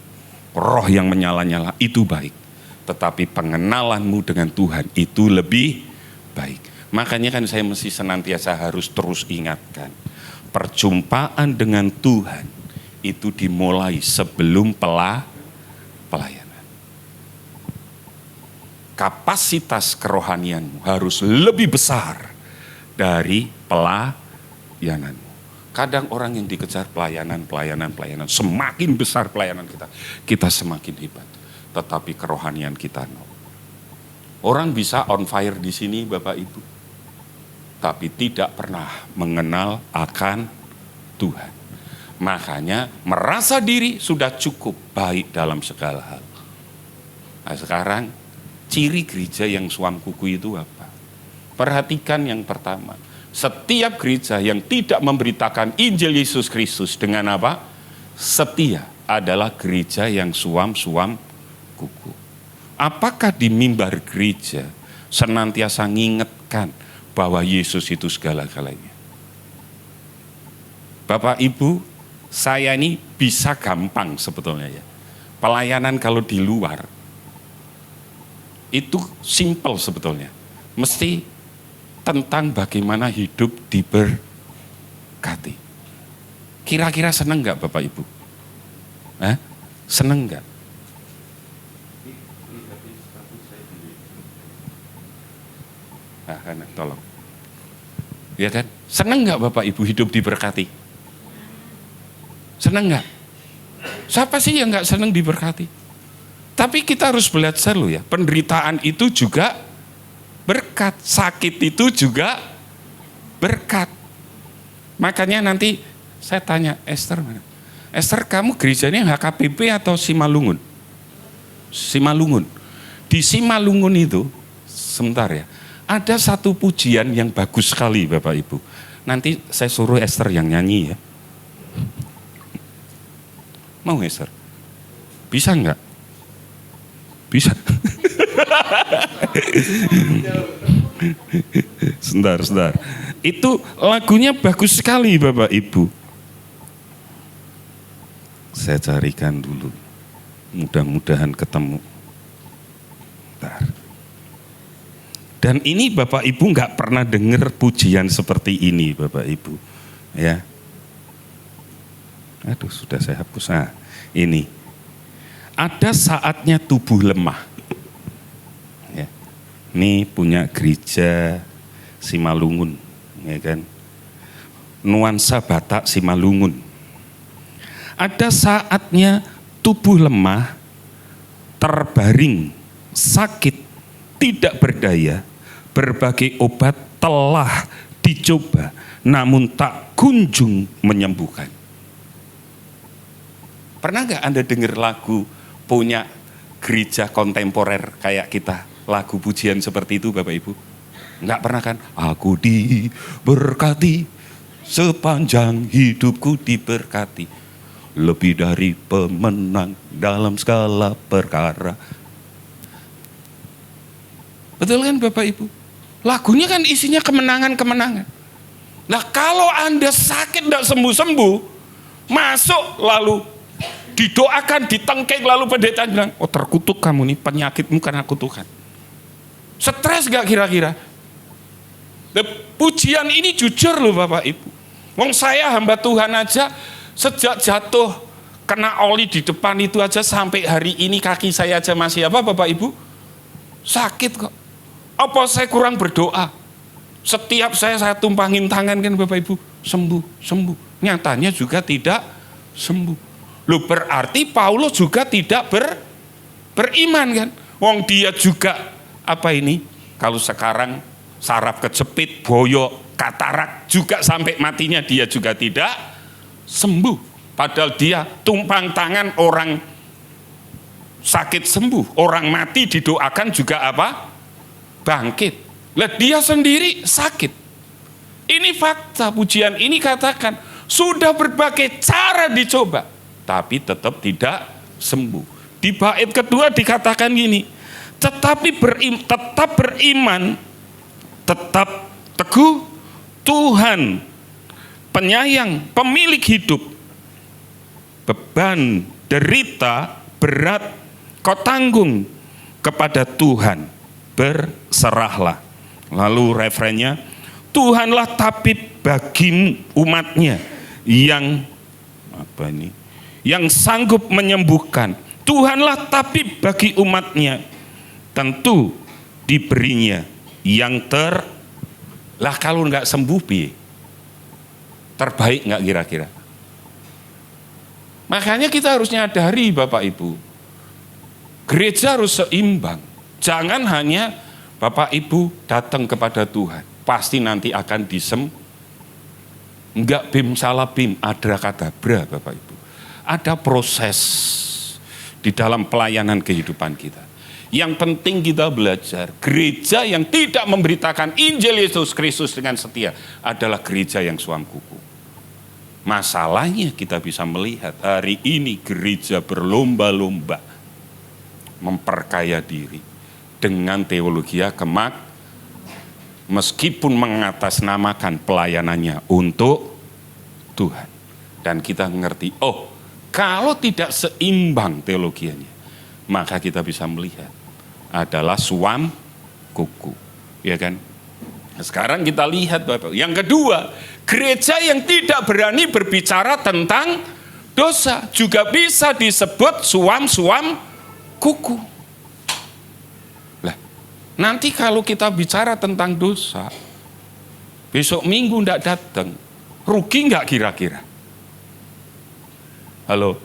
roh yang menyala-nyala, itu baik. Tetapi pengenalanmu dengan Tuhan itu lebih baik. Makanya kan saya mesti senantiasa harus terus ingatkan. Perjumpaan dengan Tuhan itu dimulai sebelum pelayanan. Kapasitas kerohanianmu harus lebih besar dari pelayananmu. Kadang orang yang dikejar pelayanan, semakin besar pelayanan kita semakin hebat. Tetapi kerohanian kita no. Orang bisa on fire di sini Bapak Ibu, tapi tidak pernah mengenal akan Tuhan. Makanya merasa diri sudah cukup baik dalam segala hal. Nah sekarang ciri gereja yang suam kuku itu apa? Perhatikan yang pertama. Setiap gereja yang tidak memberitakan Injil Yesus Kristus dengan apa? Setia adalah gereja yang suam kuku. Apakah di mimbar gereja senantiasa ngingetkan bahwa Yesus itu segala-galanya? Bapak Ibu, saya ini bisa gampang sebetulnya ya. Pelayanan kalau di luar itu simple sebetulnya. Mesti tentang bagaimana hidup diberkati. Kira-kira seneng nggak Bapak Ibu? Seneng nggak? Tolong. Ya kan? Seneng nggak Bapak Ibu hidup diberkati? Seneng nggak? Siapa sih yang nggak seneng diberkati? Tapi kita harus belajar loh ya. Penderitaan itu juga berkat, sakit itu juga berkat. Makanya nanti saya tanya Esther mana? Esther, kamu gerejanya HKBP atau Simalungun? Simalungun. Di Simalungun itu, sebentar ya, ada satu pujian yang bagus sekali Bapak Ibu. Nanti saya suruh Esther yang nyanyi ya. Mau Esther? Bisa enggak? Bisa. Sebentar. Itu lagunya bagus sekali Bapak Ibu. Saya carikan dulu. Mudah-mudahan ketemu. Bentar. Dan ini Bapak Ibu nggak pernah dengar pujian seperti ini Bapak Ibu. Ya. Aduh, sudah saya hapus. Nah, ini. Ada saatnya tubuh lemah. Ya. Ini punya gereja Simalungun, ya kan? Nuansa Batak Simalungun. Ada saatnya tubuh lemah, terbaring, sakit, tidak berdaya, berbagai obat telah dicoba, namun tak kunjung menyembuhkan. Pernah nggak Anda dengar lagu punya gereja kontemporer kayak kita, lagu pujian seperti itu Bapak Ibu? Nggak pernah kan? Aku diberkati, sepanjang hidupku diberkati. Lebih dari pemenang dalam segala perkara. Betul kan Bapak Ibu? Lagunya kan isinya kemenangan-kemenangan. Nah kalau Anda sakit tidak sembuh-sembuh, masuk lalu didoakan, ditengkek, lalu pendeta bilang, oh terkutuk kamu nih, penyakitmu karena kutukan. Stres gak kira-kira? Pujian ini jujur loh Bapak Ibu. Wong saya hamba Tuhan aja, sejak jatuh kena oli di depan itu aja sampai hari ini kaki saya aja masih apa Bapak Ibu? Sakit kok. Apa saya kurang berdoa? Setiap saya tumpangin tangan kan Bapak Ibu, sembuh. Nyatanya juga tidak sembuh. Loh berarti Paulus juga tidak beriman kan? Wong dia juga apa ini? Kalau sekarang saraf kejepit, boyok, katarak juga sampai matinya dia juga tidak sembuh, padahal dia tumpang tangan orang sakit sembuh, orang mati didoakan juga apa? Bangkit. Lah dia sendiri sakit. Ini fakta, pujian ini katakan sudah berbagai cara dicoba, tapi tetap tidak sembuh. Di bait kedua dikatakan gini, tetap beriman, tetap teguh, Tuhan penyayang, pemilik hidup. Beban, derita, berat, kau tanggung kepada Tuhan. Berserahlah. Lalu refrennya, Tuhanlah tabib bagi umatnya yang apa ini? Yang sanggup menyembuhkan. Tuhanlah tabib bagi umatnya. Tentu diberinya yang lah kalau nggak sembuh piye? Terbaik nggak kira-kira? Makanya kita harus nyadari Bapak Ibu, gereja harus seimbang. Jangan hanya Bapak Ibu datang kepada Tuhan, pasti nanti akan enggak bim salah bim, adrakadabra Bapak Ibu. Ada proses di dalam pelayanan kehidupan kita. Yang penting kita belajar, gereja yang tidak memberitakan Injil Yesus Kristus dengan setia adalah gereja yang suam kuku. Masalahnya kita bisa melihat hari ini gereja berlomba-lomba memperkaya diri dengan teologi meskipun mengatasnamakan pelayanannya untuk Tuhan. Dan kita mengerti, oh kalau tidak seimbang teologianya, maka kita bisa melihat adalah suam kuku, ya kan? Sekarang kita lihat Bapak. Yang kedua, gereja yang tidak berani berbicara tentang dosa juga bisa disebut suam kuku. Lah, nanti kalau kita bicara tentang dosa, besok minggu tidak datang, rugi nggak kira-kira? Halo,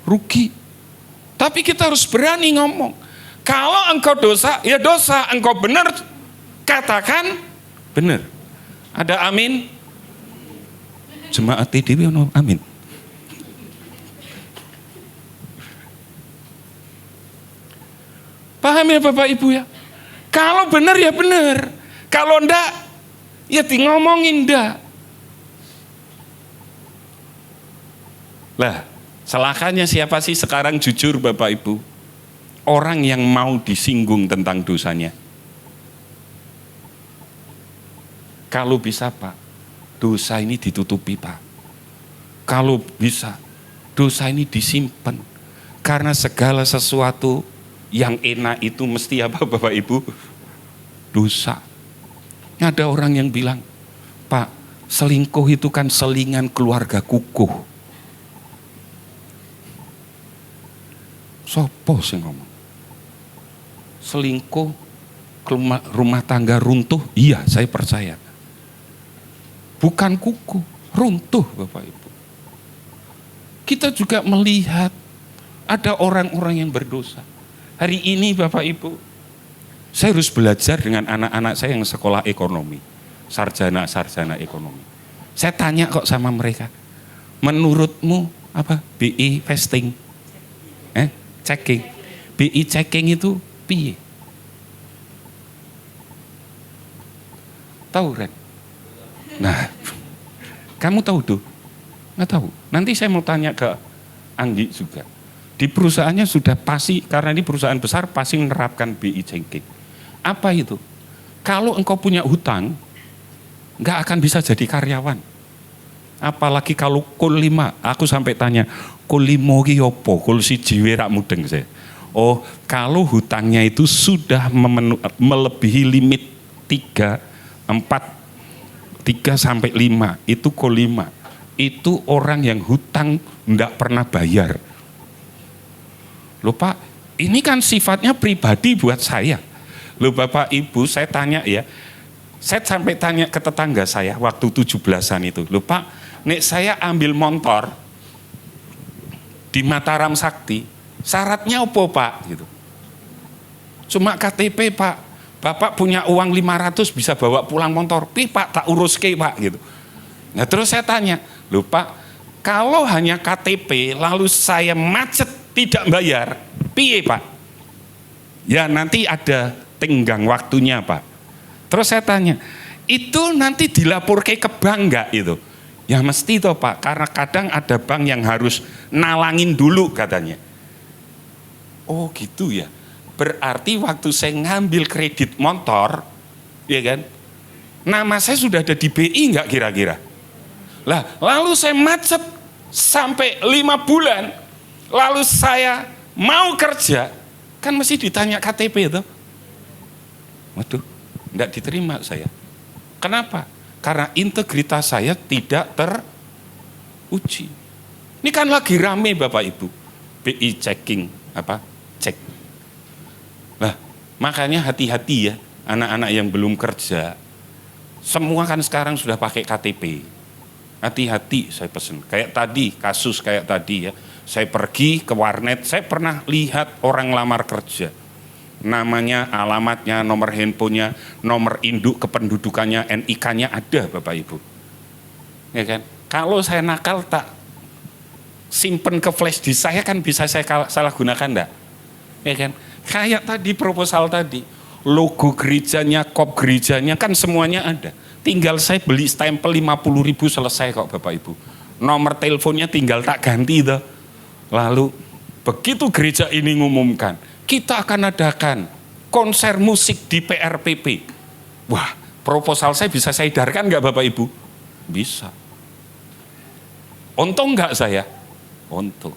rugi. Tapi kita harus berani ngomong. Kalau engkau dosa, ya dosa. Engkau benar, katakan benar. Ada amin? Jemaat TDW amin. Paham ya Bapak Ibu ya? Kalau benar ya benar. Kalau enggak, ya di ngomongin enggak. Lah, celakanya siapa sih sekarang jujur Bapak Ibu? Orang yang mau disinggung tentang dosanya. Kalau bisa Pak, dosa ini ditutupi Pak. Kalau bisa, dosa ini disimpan. Karena segala sesuatu yang enak itu mesti apa Bapak Ibu? dosa. Ada orang yang bilang, Pak, selingkuh itu kan selingan keluarga kukuh. Sopo sing ngomong? Selingkuh rumah tangga runtuh? Iya, saya percaya. Bukan kukuh, runtuh Bapak Ibu. Kita juga melihat ada orang-orang yang berdosa. Hari ini Bapak Ibu, saya harus belajar dengan anak-anak saya yang sekolah ekonomi, sarjana ekonomi. Saya tanya kok sama mereka, menurutmu apa BI fasting? Checking. BI checking itu piye? Tahu Ren? Nah, kamu tahu tuh? Nggak tahu. Nanti saya mau tanya ke Anggi juga. Di perusahaannya sudah pasti, karena ini perusahaan besar pasti menerapkan BI checking. Apa itu? Kalau engkau punya hutang, nggak akan bisa jadi karyawan. Apalagi kalau kul 5, aku sampai tanya, kul 5 ki opo? Kul siji rak mudeng saya. Oh, kalau hutangnya itu sudah melebihi limit 3 sampai 5, itu kul 5. Itu orang yang hutang nggak pernah bayar. Loh Pak, ini kan sifatnya pribadi buat saya. Loh Bapak Ibu, saya tanya ya, saya sampai tanya ke tetangga saya waktu 17-an itu. Loh Pak, nek saya ambil motor di Mataram Sakti, syaratnya apa Pak? Gitu. Cuma KTP Pak, Bapak punya uang 500 bisa bawa pulang motor, Pak tak urus ke Pak gitu. Nah terus saya tanya, loh Pak, kalau hanya KTP lalu saya macet tidak bayar, piye Pak? Ya nanti ada tenggang waktunya Pak. Terus saya tanya, itu nanti dilapor ke bank enggak itu? Ya mesti toh Pak, karena kadang ada bank yang harus nalangin dulu katanya. Oh gitu ya, berarti waktu saya ngambil kredit motor, ya kan, nama saya sudah ada di BI enggak kira-kira? Lah, lalu saya macet sampai 5 bulan, lalu saya mau kerja, kan mesti ditanya KTP itu. Waduh, enggak diterima saya. Kenapa? Karena integritas saya tidak teruji. Ini kan lagi rame Bapak Ibu, BI checking, cek. Nah, makanya hati-hati ya, anak-anak yang belum kerja. Semua kan sekarang sudah pakai KTP. Hati-hati saya pesan. Kayak tadi, kasus kayak tadi ya. Saya pergi ke warnet, saya pernah lihat orang lamar kerja. Namanya, alamatnya, nomor handphonenya, nomor induk kependudukannya, NIK-nya ada Bapak Ibu. Ya kan? Kalau saya nakal tak simpen ke flash disk saya kan bisa saya salah gunakan enggak? Ya kan? Kayak tadi proposal tadi, logo gerejanya, kop gerejanya kan semuanya ada. Tinggal saya beli stempel 50.000 selesai kok Bapak Ibu. Nomor teleponnya tinggal tak ganti itu. Lalu begitu gereja ini ngumumkan, kita akan adakan konser musik di PRPP. Wah, proposal saya bisa saya edarkan nggak Bapak Ibu? Bisa. Untung nggak saya? Untung.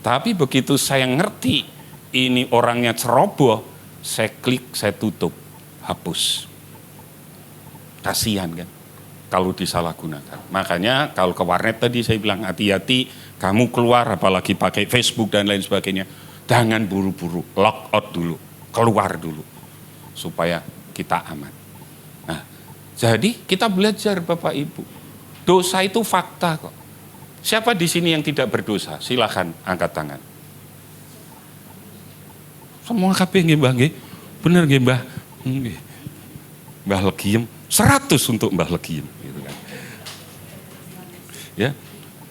Tapi begitu saya ngerti ini orangnya ceroboh, saya klik, saya tutup, hapus. Kasihan kan kalau disalahgunakan. Makanya kalau ke warnet tadi saya bilang hati-hati kamu keluar apalagi pakai Facebook dan lain sebagainya. Jangan buru-buru, lock out dulu, keluar dulu supaya kita aman. Nah, jadi kita belajar Bapak Ibu. Dosa itu fakta kok. Siapa di sini yang tidak berdosa? Silakan angkat tangan. Semua kabeh nggih Mbah nggih. Bener nggih Mbah. Nggih. Mbah Legiem 100 untuk Mbah Legiem gitu kan. Ya.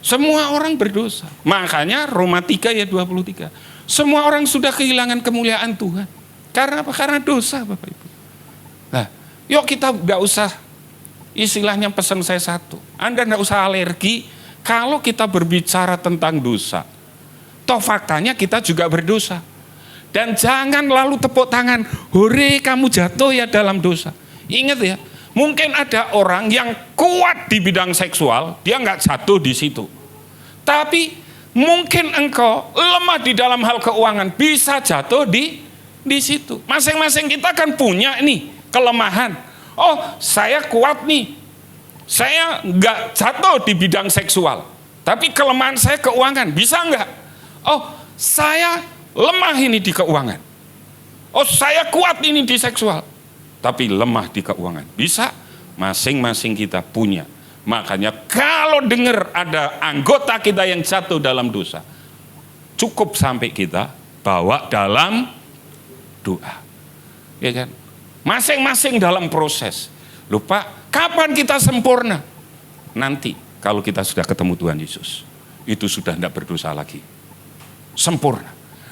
Semua orang berdosa. Makanya Roma 3 ayat 23. Semua orang sudah kehilangan kemuliaan Tuhan. Karena apa? Karena dosa Bapak Ibu. Nah, yuk kita enggak usah istilahnya pesan saya satu. Anda enggak usah alergi kalau kita berbicara tentang dosa. Toh faktanya kita juga berdosa. Dan jangan lalu tepuk tangan, hore kamu jatuh ya dalam dosa. Ingat ya, mungkin ada orang yang kuat di bidang seksual, dia nggak jatuh di situ. Tapi mungkin engkau lemah di dalam hal keuangan, bisa jatuh di situ. Masing-masing kita kan punya nih kelemahan. Oh, saya kuat nih. Saya nggak jatuh di bidang seksual. Tapi kelemahan saya keuangan. Bisa nggak? Oh, saya lemah ini di keuangan. Oh, saya kuat ini di seksual. Tapi lemah di keuangan. Bisa? Masing-masing kita punya. Makanya kalau dengar ada anggota kita yang jatuh dalam dosa, cukup sampai kita bawa dalam doa. Ya kan? Masing-masing dalam proses. Lupa, kapan kita sempurna? Nanti kalau kita sudah ketemu Tuhan Yesus. Itu sudah tidak berdosa lagi. Sempurna.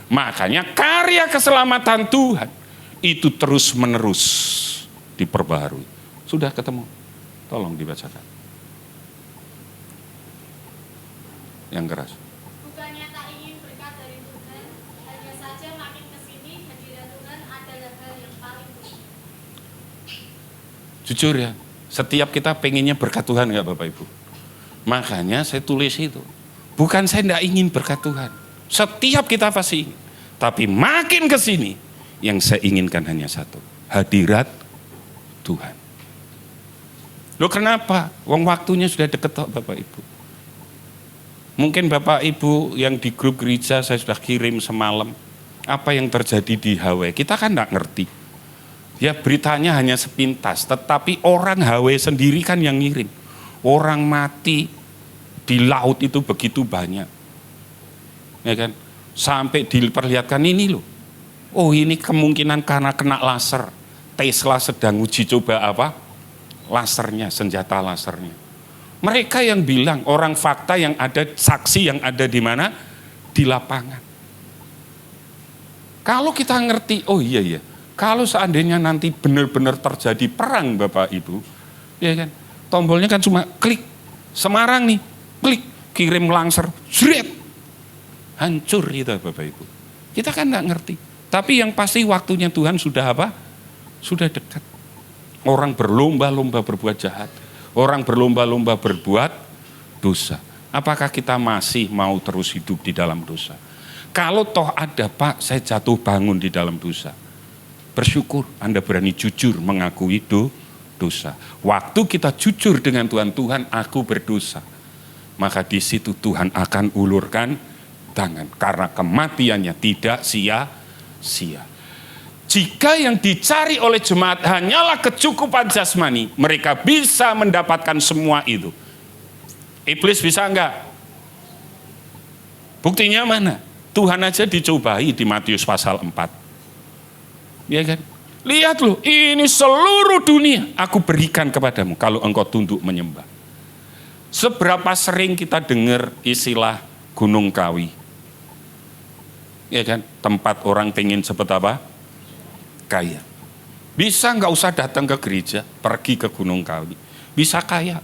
Makanya karya keselamatan Tuhan itu terus menerus diperbaharui. Sudah ketemu? Tolong dibacakan. Yang keras. Bukannya tak ingin berkat dari Tuhan, hanya saja makin kesini hadirat Tuhan adalah hal yang paling penting. Jujur ya, setiap kita pengennya berkat Tuhan nggak Bapak Ibu? Makanya saya tulis itu. Bukan saya tidak ingin berkat Tuhan. Setiap kita pasti ingin. Tapi makin ke sini, yang saya inginkan hanya satu. Hadirat Tuhan. Loh kenapa? Wong waktunya sudah deket kok Bapak Ibu. Mungkin Bapak Ibu yang di grup gereja saya sudah kirim semalam. Apa yang terjadi di Hawaii, kita kan tidak ngerti. Ya beritanya hanya sepintas, tetapi orang Hawaii sendiri kan yang ngirim. Orang mati di laut itu begitu banyak. Ya kan? Sampai diperlihatkan ini loh. Oh ini kemungkinan karena kena laser. Tesla sedang uji coba apa? Lasernya, senjata lasernya. Mereka yang bilang, orang fakta yang ada, saksi yang ada di mana? Di lapangan. Kalau kita ngerti, oh iya, kalau seandainya nanti benar-benar terjadi perang Bapak Ibu, ya kan, tombolnya kan cuma klik, Semarang nih, klik, kirim laser, jret, hancur kita Bapak Ibu. Kita kan nggak ngerti, tapi yang pasti waktunya Tuhan sudah apa? Sudah dekat. Orang berlomba-lomba berbuat jahat, orang berlomba-lomba berbuat dosa. Apakah kita masih mau terus hidup di dalam dosa? Kalau toh ada Pak, saya jatuh bangun di dalam dosa. Bersyukur Anda berani jujur mengakui dosa. Waktu kita jujur dengan Tuhan, Tuhan aku berdosa. Maka di situ Tuhan akan ulurkan tangan. Karena kematiannya tidak sia-sia. Jika yang dicari oleh jemaat hanyalah kecukupan jasmani, mereka bisa mendapatkan semua itu. Iblis bisa enggak? Buktinya mana? Tuhan aja dicobai di Matius pasal 4. Ya kan? Lihat loh, ini seluruh dunia aku berikan kepadamu kalau engkau tunduk menyembah. Seberapa sering kita dengar istilah Gunung Kawi? Ya kan? Tempat orang pengen seperti apa? Kaya. Bisa nggak usah datang ke gereja, pergi ke Gunung Kawi. Bisa kaya.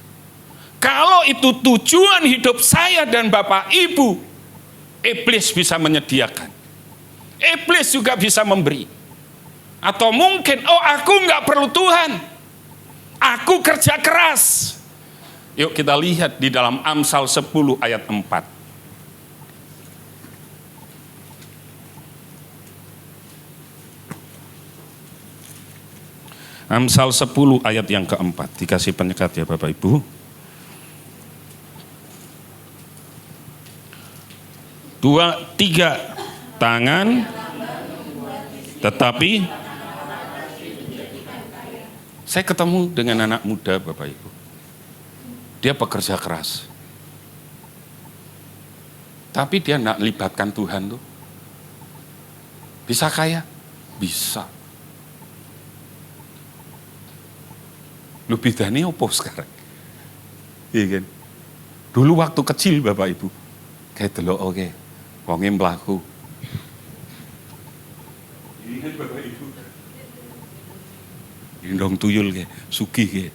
Kalau itu tujuan hidup saya dan Bapak Ibu, iblis bisa menyediakan. Iblis juga bisa memberi. Atau mungkin, oh aku nggak perlu Tuhan. Aku kerja keras. Yuk kita lihat di dalam Amsal 10 ayat 4. Amsal 10 ayat yang keempat. Dikasih penyekat ya Bapak Ibu. 2, 3 tangan, tetapi saya ketemu dengan anak muda Bapak Ibu. Dia pekerja keras. Tapi dia tidak libatkan Tuhan tuh. Bisa kaya? Bisa. Lu bedanya apa sekarang? Iya kan? Dulu waktu kecil Bapak Ibu, kayak delok oke. Wonge mlaku. Ingat Bapak Ibu. Gendong tuyul ke, sugih ke.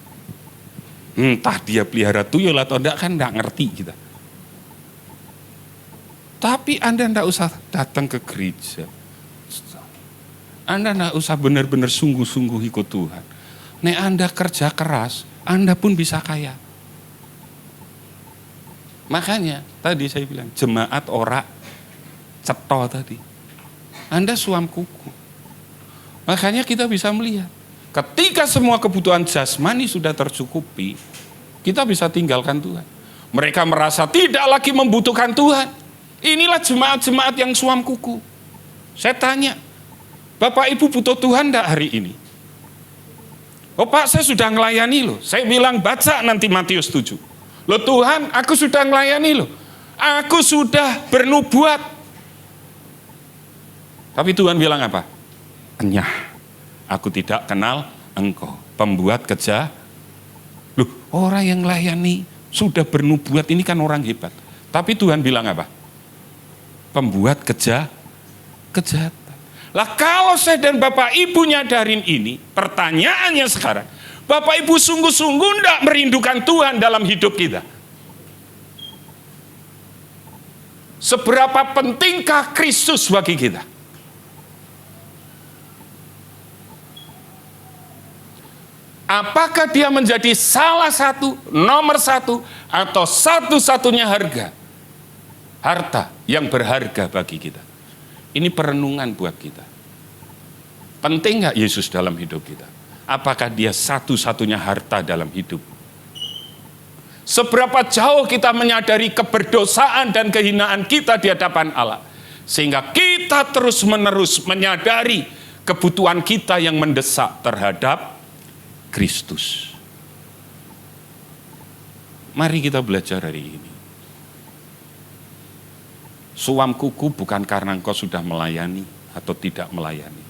Entah dia pelihara tuyul atau enggak kan enggak ngerti kita. Tapi Anda enggak usah datang ke gereja. Anda enggak usah benar-benar sungguh-sungguh ikut Tuhan. Nek Anda kerja keras, Anda pun bisa kaya. Makanya tadi saya bilang jemaat ora cetha tadi. Anda suam kuku. Makanya kita bisa melihat Ketika semua kebutuhan jasmani sudah tercukupi, kita bisa tinggalkan Tuhan. Mereka merasa tidak lagi membutuhkan Tuhan. Inilah jemaat-jemaat yang suam kuku. Saya tanya, Bapak Ibu butuh Tuhan enggak hari ini? Oh Pak, saya sudah melayani loh. Saya bilang baca nanti Matius 7. Loh Tuhan, aku sudah melayani loh. Aku sudah bernubuat. Tapi Tuhan bilang apa? Enyah, aku tidak kenal engkau, pembuat kejahat. Loh, orang yang melayani sudah bernubuat ini kan orang hebat. Tapi Tuhan bilang apa? Pembuat kejahatan. Lah kalau saya dan Bapak Ibu nyadarin ini, pertanyaannya sekarang, Bapak Ibu sungguh-sungguh enggak merindukan Tuhan dalam hidup kita? Seberapa pentingkah Kristus bagi kita? Apakah dia menjadi salah satu, nomor satu, atau satu-satunya harta yang berharga bagi kita? Ini perenungan buat kita. Penting nggak Yesus dalam hidup kita? Apakah dia satu-satunya harta dalam hidup? Seberapa jauh kita menyadari keberdosaan dan kehinaan kita di hadapan Allah, sehingga kita terus-menerus menyadari kebutuhan kita yang mendesak terhadap Kristus. Mari kita belajar hari ini. Suam kuku bukan karena engkau sudah melayani atau tidak melayani.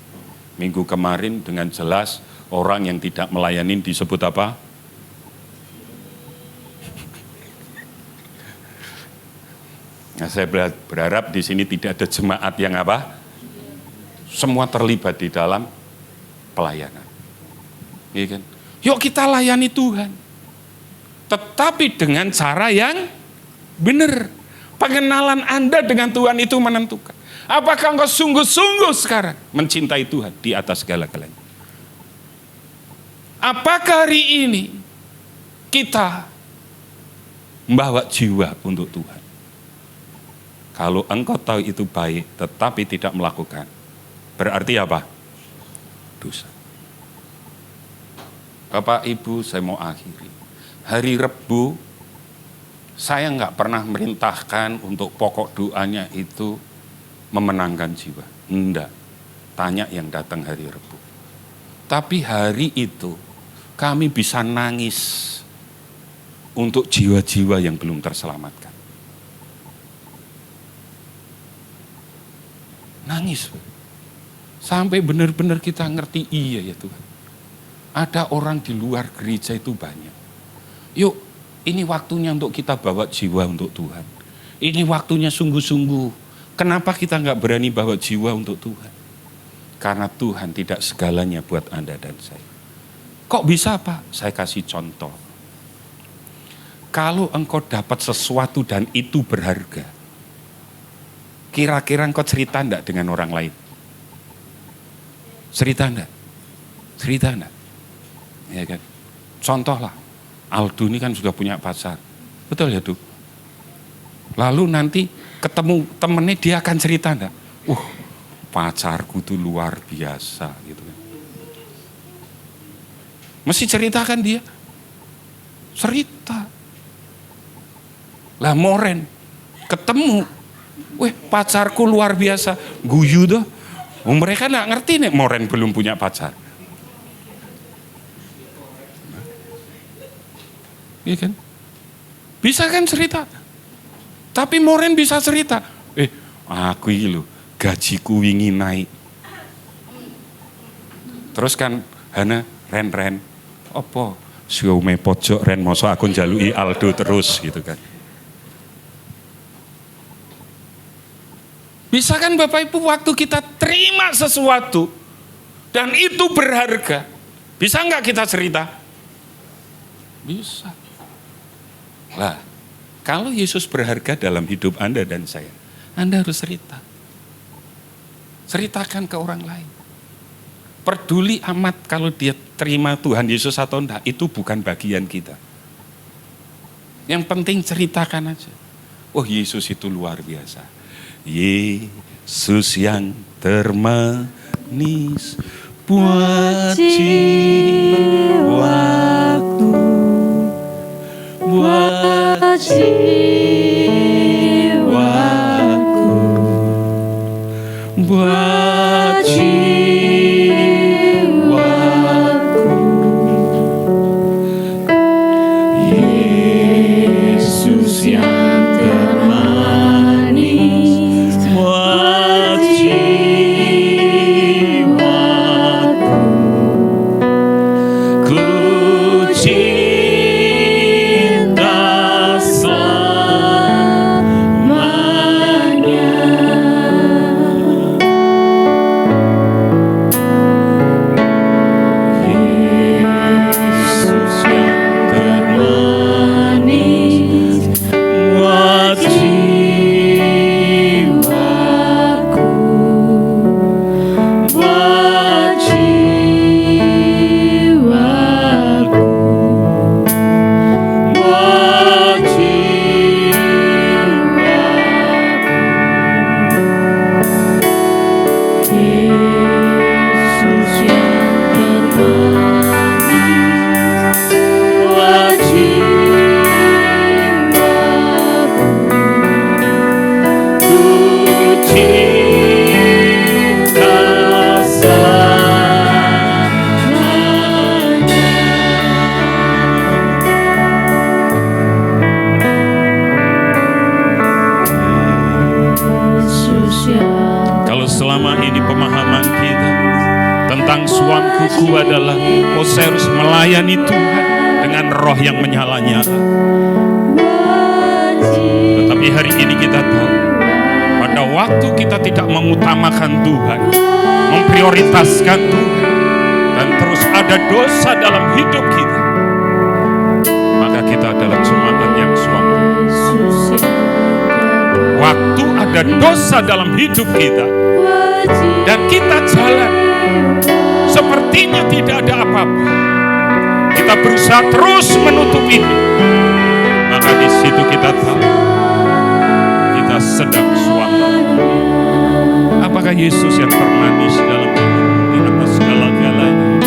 Minggu kemarin dengan jelas orang yang tidak melayani disebut apa? Nah, saya berharap di sini tidak ada jemaat yang apa? Semua terlibat di dalam pelayanan. Iya kan? Yuk kita layani Tuhan. Tetapi dengan cara yang benar. Pengenalan Anda dengan Tuhan itu menentukan. Apakah engkau sungguh-sungguh sekarang mencintai Tuhan di atas segala-galanya? Apakah hari ini kita membawa jiwa untuk Tuhan? Kalau engkau tahu itu baik tetapi tidak melakukan, berarti apa? Dosa. Bapak Ibu, saya mau akhiri. Hari Rebu saya nggak pernah merintahkan untuk pokok doanya itu memenangkan jiwa. Enggak. Tanya yang datang hari Rebu. Tapi hari itu kami bisa nangis untuk jiwa-jiwa yang belum terselamatkan. Nangis. Sampai benar-benar kita ngerti, iya ya Tuhan. Ada orang di luar gereja itu banyak. Yuk, ini waktunya untuk kita bawa jiwa untuk Tuhan. Ini waktunya sungguh-sungguh. Kenapa kita nggak berani bawa jiwa untuk Tuhan? Karena Tuhan tidak segalanya buat Anda dan saya. Kok bisa Pak? Saya kasih contoh. Kalau engkau dapat sesuatu dan itu berharga, kira-kira engkau cerita enggak dengan orang lain? Cerita enggak? Cerita enggak? Ya kan? Contoh lah. Aldo ini kan sudah punya pacar. Betul ya, Du? Lalu nanti ketemu temennya dia akan cerita enggak? Pacarku tuh luar biasa gitu kan. Mesti ceritakan dia. Cerita. Lah Moren ketemu. Pacarku luar biasa. Guyu tuh. Mereka enggak ngerti nih Moren belum punya pacar. Iya kan? Bisa kan cerita. Tapi Moren bisa cerita. Aku ini loh, gajiku wingi naik. Terus kan Hana, Ren. Apa? Siome pojok Ren, masa aku njalui Aldo terus gitu kan. Bisa kan Bapak Ibu waktu kita terima sesuatu dan itu berharga. Bisa nggak kita cerita? Bisa. Lah, kalau Yesus berharga dalam hidup Anda dan saya, Anda harus cerita. Ceritakan ke orang lain. Peduli amat kalau dia terima Tuhan Yesus atau enggak, itu bukan bagian kita. Yang penting ceritakan aja. Yesus itu luar biasa. Yesus yang termanis, buat jiwaku, buat jiwaku, buat jiwaku. Yesus yang termanis buat jiwaku, ku cinta selamanya. Yesus yang termanis buat jiwaku, buat jiwaku, buat jiwaku. Yesus yang termanis buat jiwaku, ku cinta selamanya. Yesus yang kalau selama ini pemahaman kita tentang suamkuku adalah saya harus melayani Tuhan dengan roh yang menyala-nyala. Tetapi hari ini kita tahu, pada waktu kita tidak mengutamakan Tuhan, memprioritaskan Tuhan, dan terus ada dosa dalam hidup kita, maka kita adalah jemaat yang suam. Waktu ada dosa dalam hidup kita, dan kita jalan sepertinya tidak ada apa-apa, kita berusaha terus menutupinya, maka di situ kita tahu kita sedang suam. Apakah Yesus yang termanis dalam hidupmu di atas segala-galanya?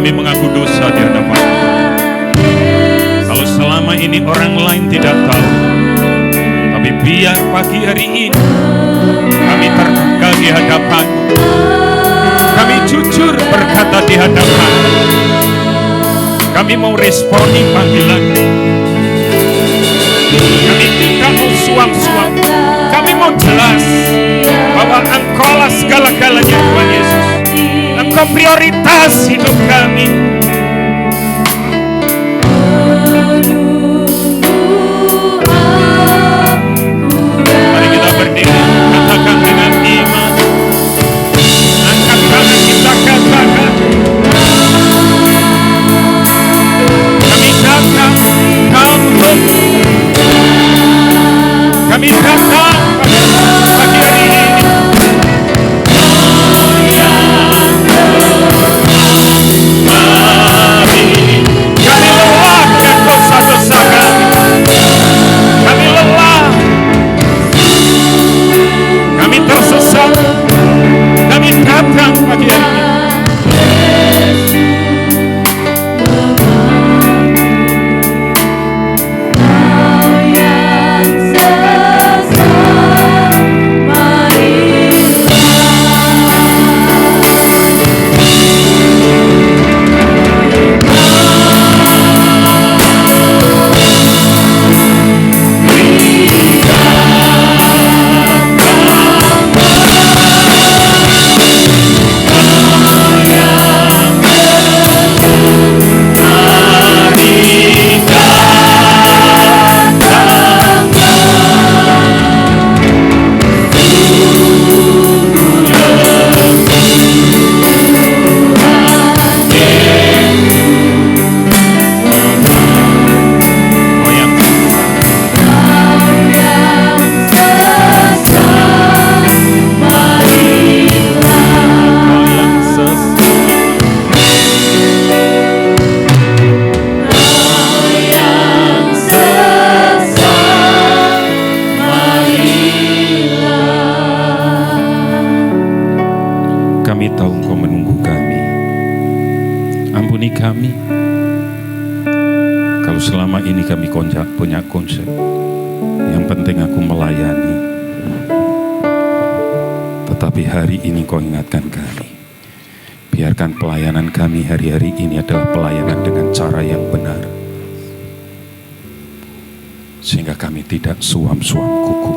Kami mengaku dosa di hadapan. Kalau selama ini orang lain tidak tahu, tapi biar pagi hari ini kami terbuka di hadapan. Kami jujur berkata di hadapan. Kami mau responi panggilan. Kami tidak mau suam-suam. Kami mau jelas bahwa Engkaulah segala-galanya Tuhan Yesus. Engkau prioritas hidup kami. Mari kita berdiri, katakan dengan iman. Angkat tangan kita, katakan. Kami datang, kami datang pagi hari ini. Kami lelah dengan dosa-dosa kami. Kami lelah. Kami tersesat. Kami datang pagi hari ini. Kami, kalau selama ini kami punya konsep, yang penting aku melayani. Tetapi hari ini kau ingatkan kami, biarkan pelayanan kami hari-hari ini adalah pelayanan dengan cara yang benar, sehingga kami tidak suam-suam kuku.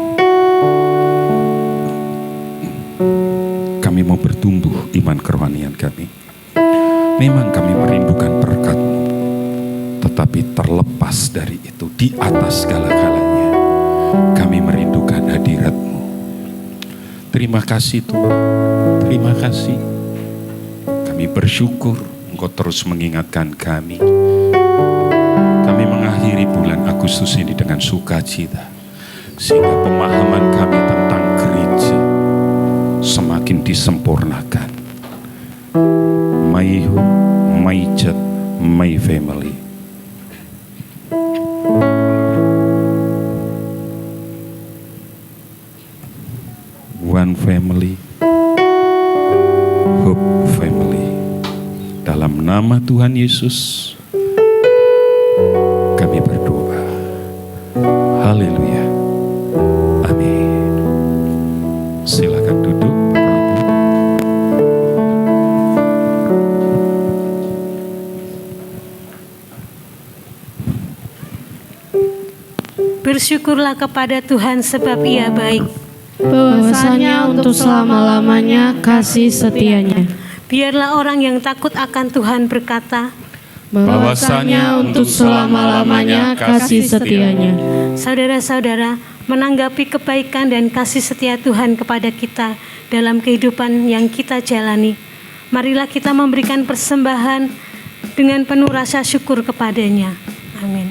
Kami mau bertumbuh iman kerohanian kami. Memang kami merindukan berkat-Mu, tetapi terlepas dari itu, di atas segala-galanya, kami merindukan hadirat-Mu. Terima kasih Tuhan, terima kasih. Kami bersyukur Engkau terus mengingatkan kami. Kami mengakhiri bulan Agustus ini dengan sukacita, sehingga pemahaman kami tentang gereja semakin disempurnakan. My home, my church, my family. One family, hope family. Dalam nama Tuhan Yesus, kami berdoa. Haleluya. Amin. Silakan duduk. Bersyukurlah kepada Tuhan sebab Ia baik. Bahwasanya untuk selama-lamanya kasih setianya. Biarlah orang yang takut akan Tuhan berkata, bahwasanya untuk selama-lamanya kasih setianya. Saudara-saudara, menanggapi kebaikan dan kasih setia Tuhan kepada kita dalam kehidupan yang kita jalani, marilah kita memberikan persembahan dengan penuh rasa syukur kepadanya. Amin.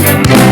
Kami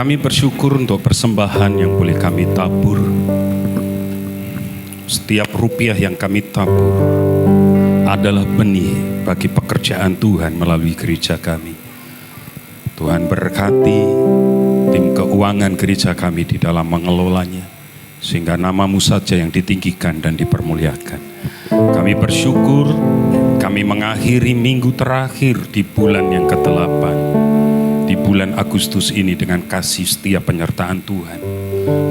Kami bersyukur untuk persembahan yang boleh kami tabur. Setiap rupiah yang kami tabur adalah benih bagi pekerjaan Tuhan melalui gereja kami. Tuhan berkati tim keuangan gereja kami di dalam mengelolanya, sehingga nama-Mu saja yang ditinggikan dan dipermuliakan. Kami bersyukur, kami mengakhiri minggu terakhir di bulan yang ke-8, di bulan Agustus ini dengan kasih setia penyertaan Tuhan.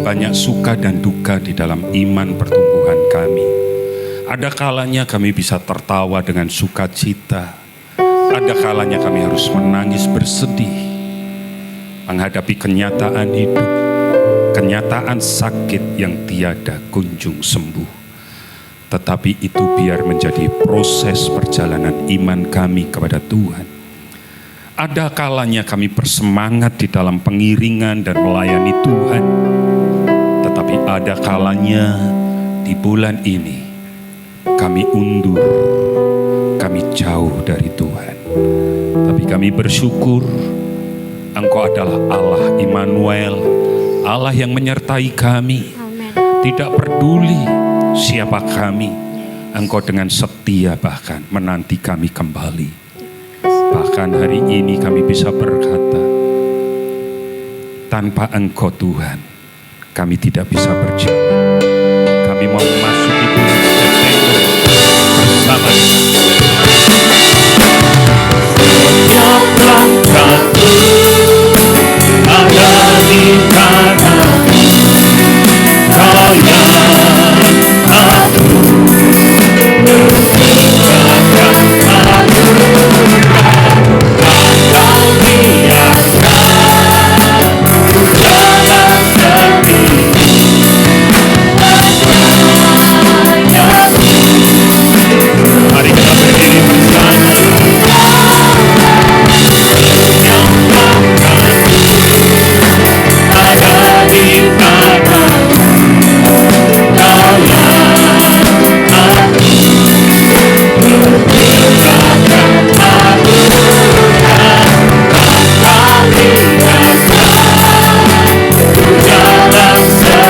Banyak suka dan duka di dalam iman pertumbuhan kami. Ada kalanya kami bisa tertawa dengan sukacita, ada kalanya kami harus menangis bersedih, menghadapi kenyataan hidup, kenyataan sakit yang tiada kunjung sembuh. Tetapi itu biar menjadi proses perjalanan iman kami kepada Tuhan. Ada kalanya kami bersemangat di dalam pengiringan dan melayani Tuhan. Tetapi ada kalanya di bulan ini kami undur, kami jauh dari Tuhan. Tapi kami bersyukur Engkau adalah Allah Immanuel, Allah yang menyertai kami. Tidak peduli siapa kami, Engkau dengan setia bahkan menanti kami kembali. Bahkan hari ini kami bisa berkata, tanpa Engkau Tuhan, kami tidak bisa berjalan. Kami mau memasuki bulan September bersama. Setiap langkahku ada di tangan-Mu, Kau yang aku bertinggalkan aturan, Kau biarkan ku jalan sendiri. Mari kita berdiri bersama. Yang ada di tangan-Mu, Kau yang aku bertinggalkan aturan, Kau biarkan ku jalan sendiri.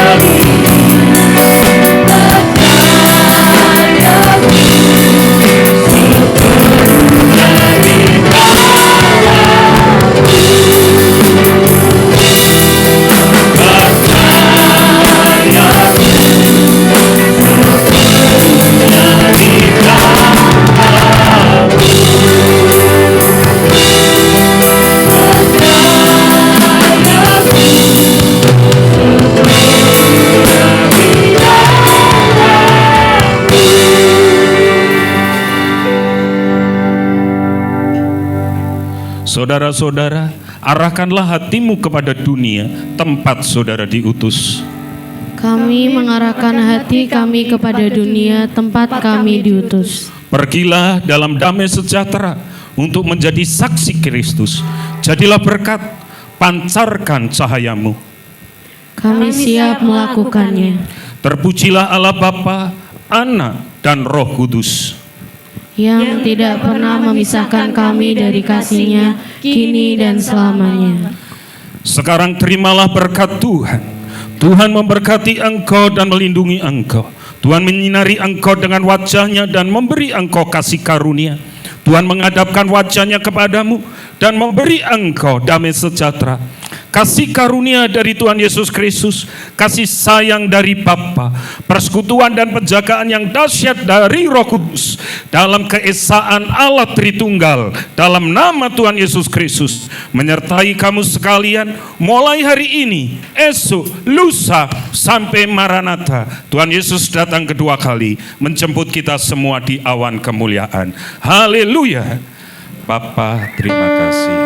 Saudara-saudara, arahkanlah hatimu kepada dunia, tempat saudara diutus. Kami mengarahkan hati kami kepada dunia, tempat kami diutus. Pergilah dalam damai sejahtera untuk menjadi saksi Kristus. Jadilah berkat, pancarkan cahayamu. Kami siap melakukannya. Terpujilah Allah Bapa, Anak, dan Roh Kudus, Yang tidak pernah memisahkan kami dari kasih-Nya, kini dan selamanya. Sekarang terimalah berkat Tuhan. Tuhan memberkati engkau dan melindungi engkau. Tuhan menyinari engkau dengan wajah-Nya dan memberi engkau kasih karunia. Tuhan menghadapkan wajah-Nya kepadamu dan memberi engkau damai sejahtera. Kasih karunia dari Tuhan Yesus Kristus, kasih sayang dari Bapa, persekutuan dan penjagaan yang dahsyat dari Roh Kudus, dalam keesaan Allah Tritunggal, dalam nama Tuhan Yesus Kristus, menyertai kamu sekalian mulai hari ini, esok, lusa, sampai Maranatha. Tuhan Yesus datang kedua kali, menjemput kita semua di awan kemuliaan. Haleluya. Bapa, terima kasih.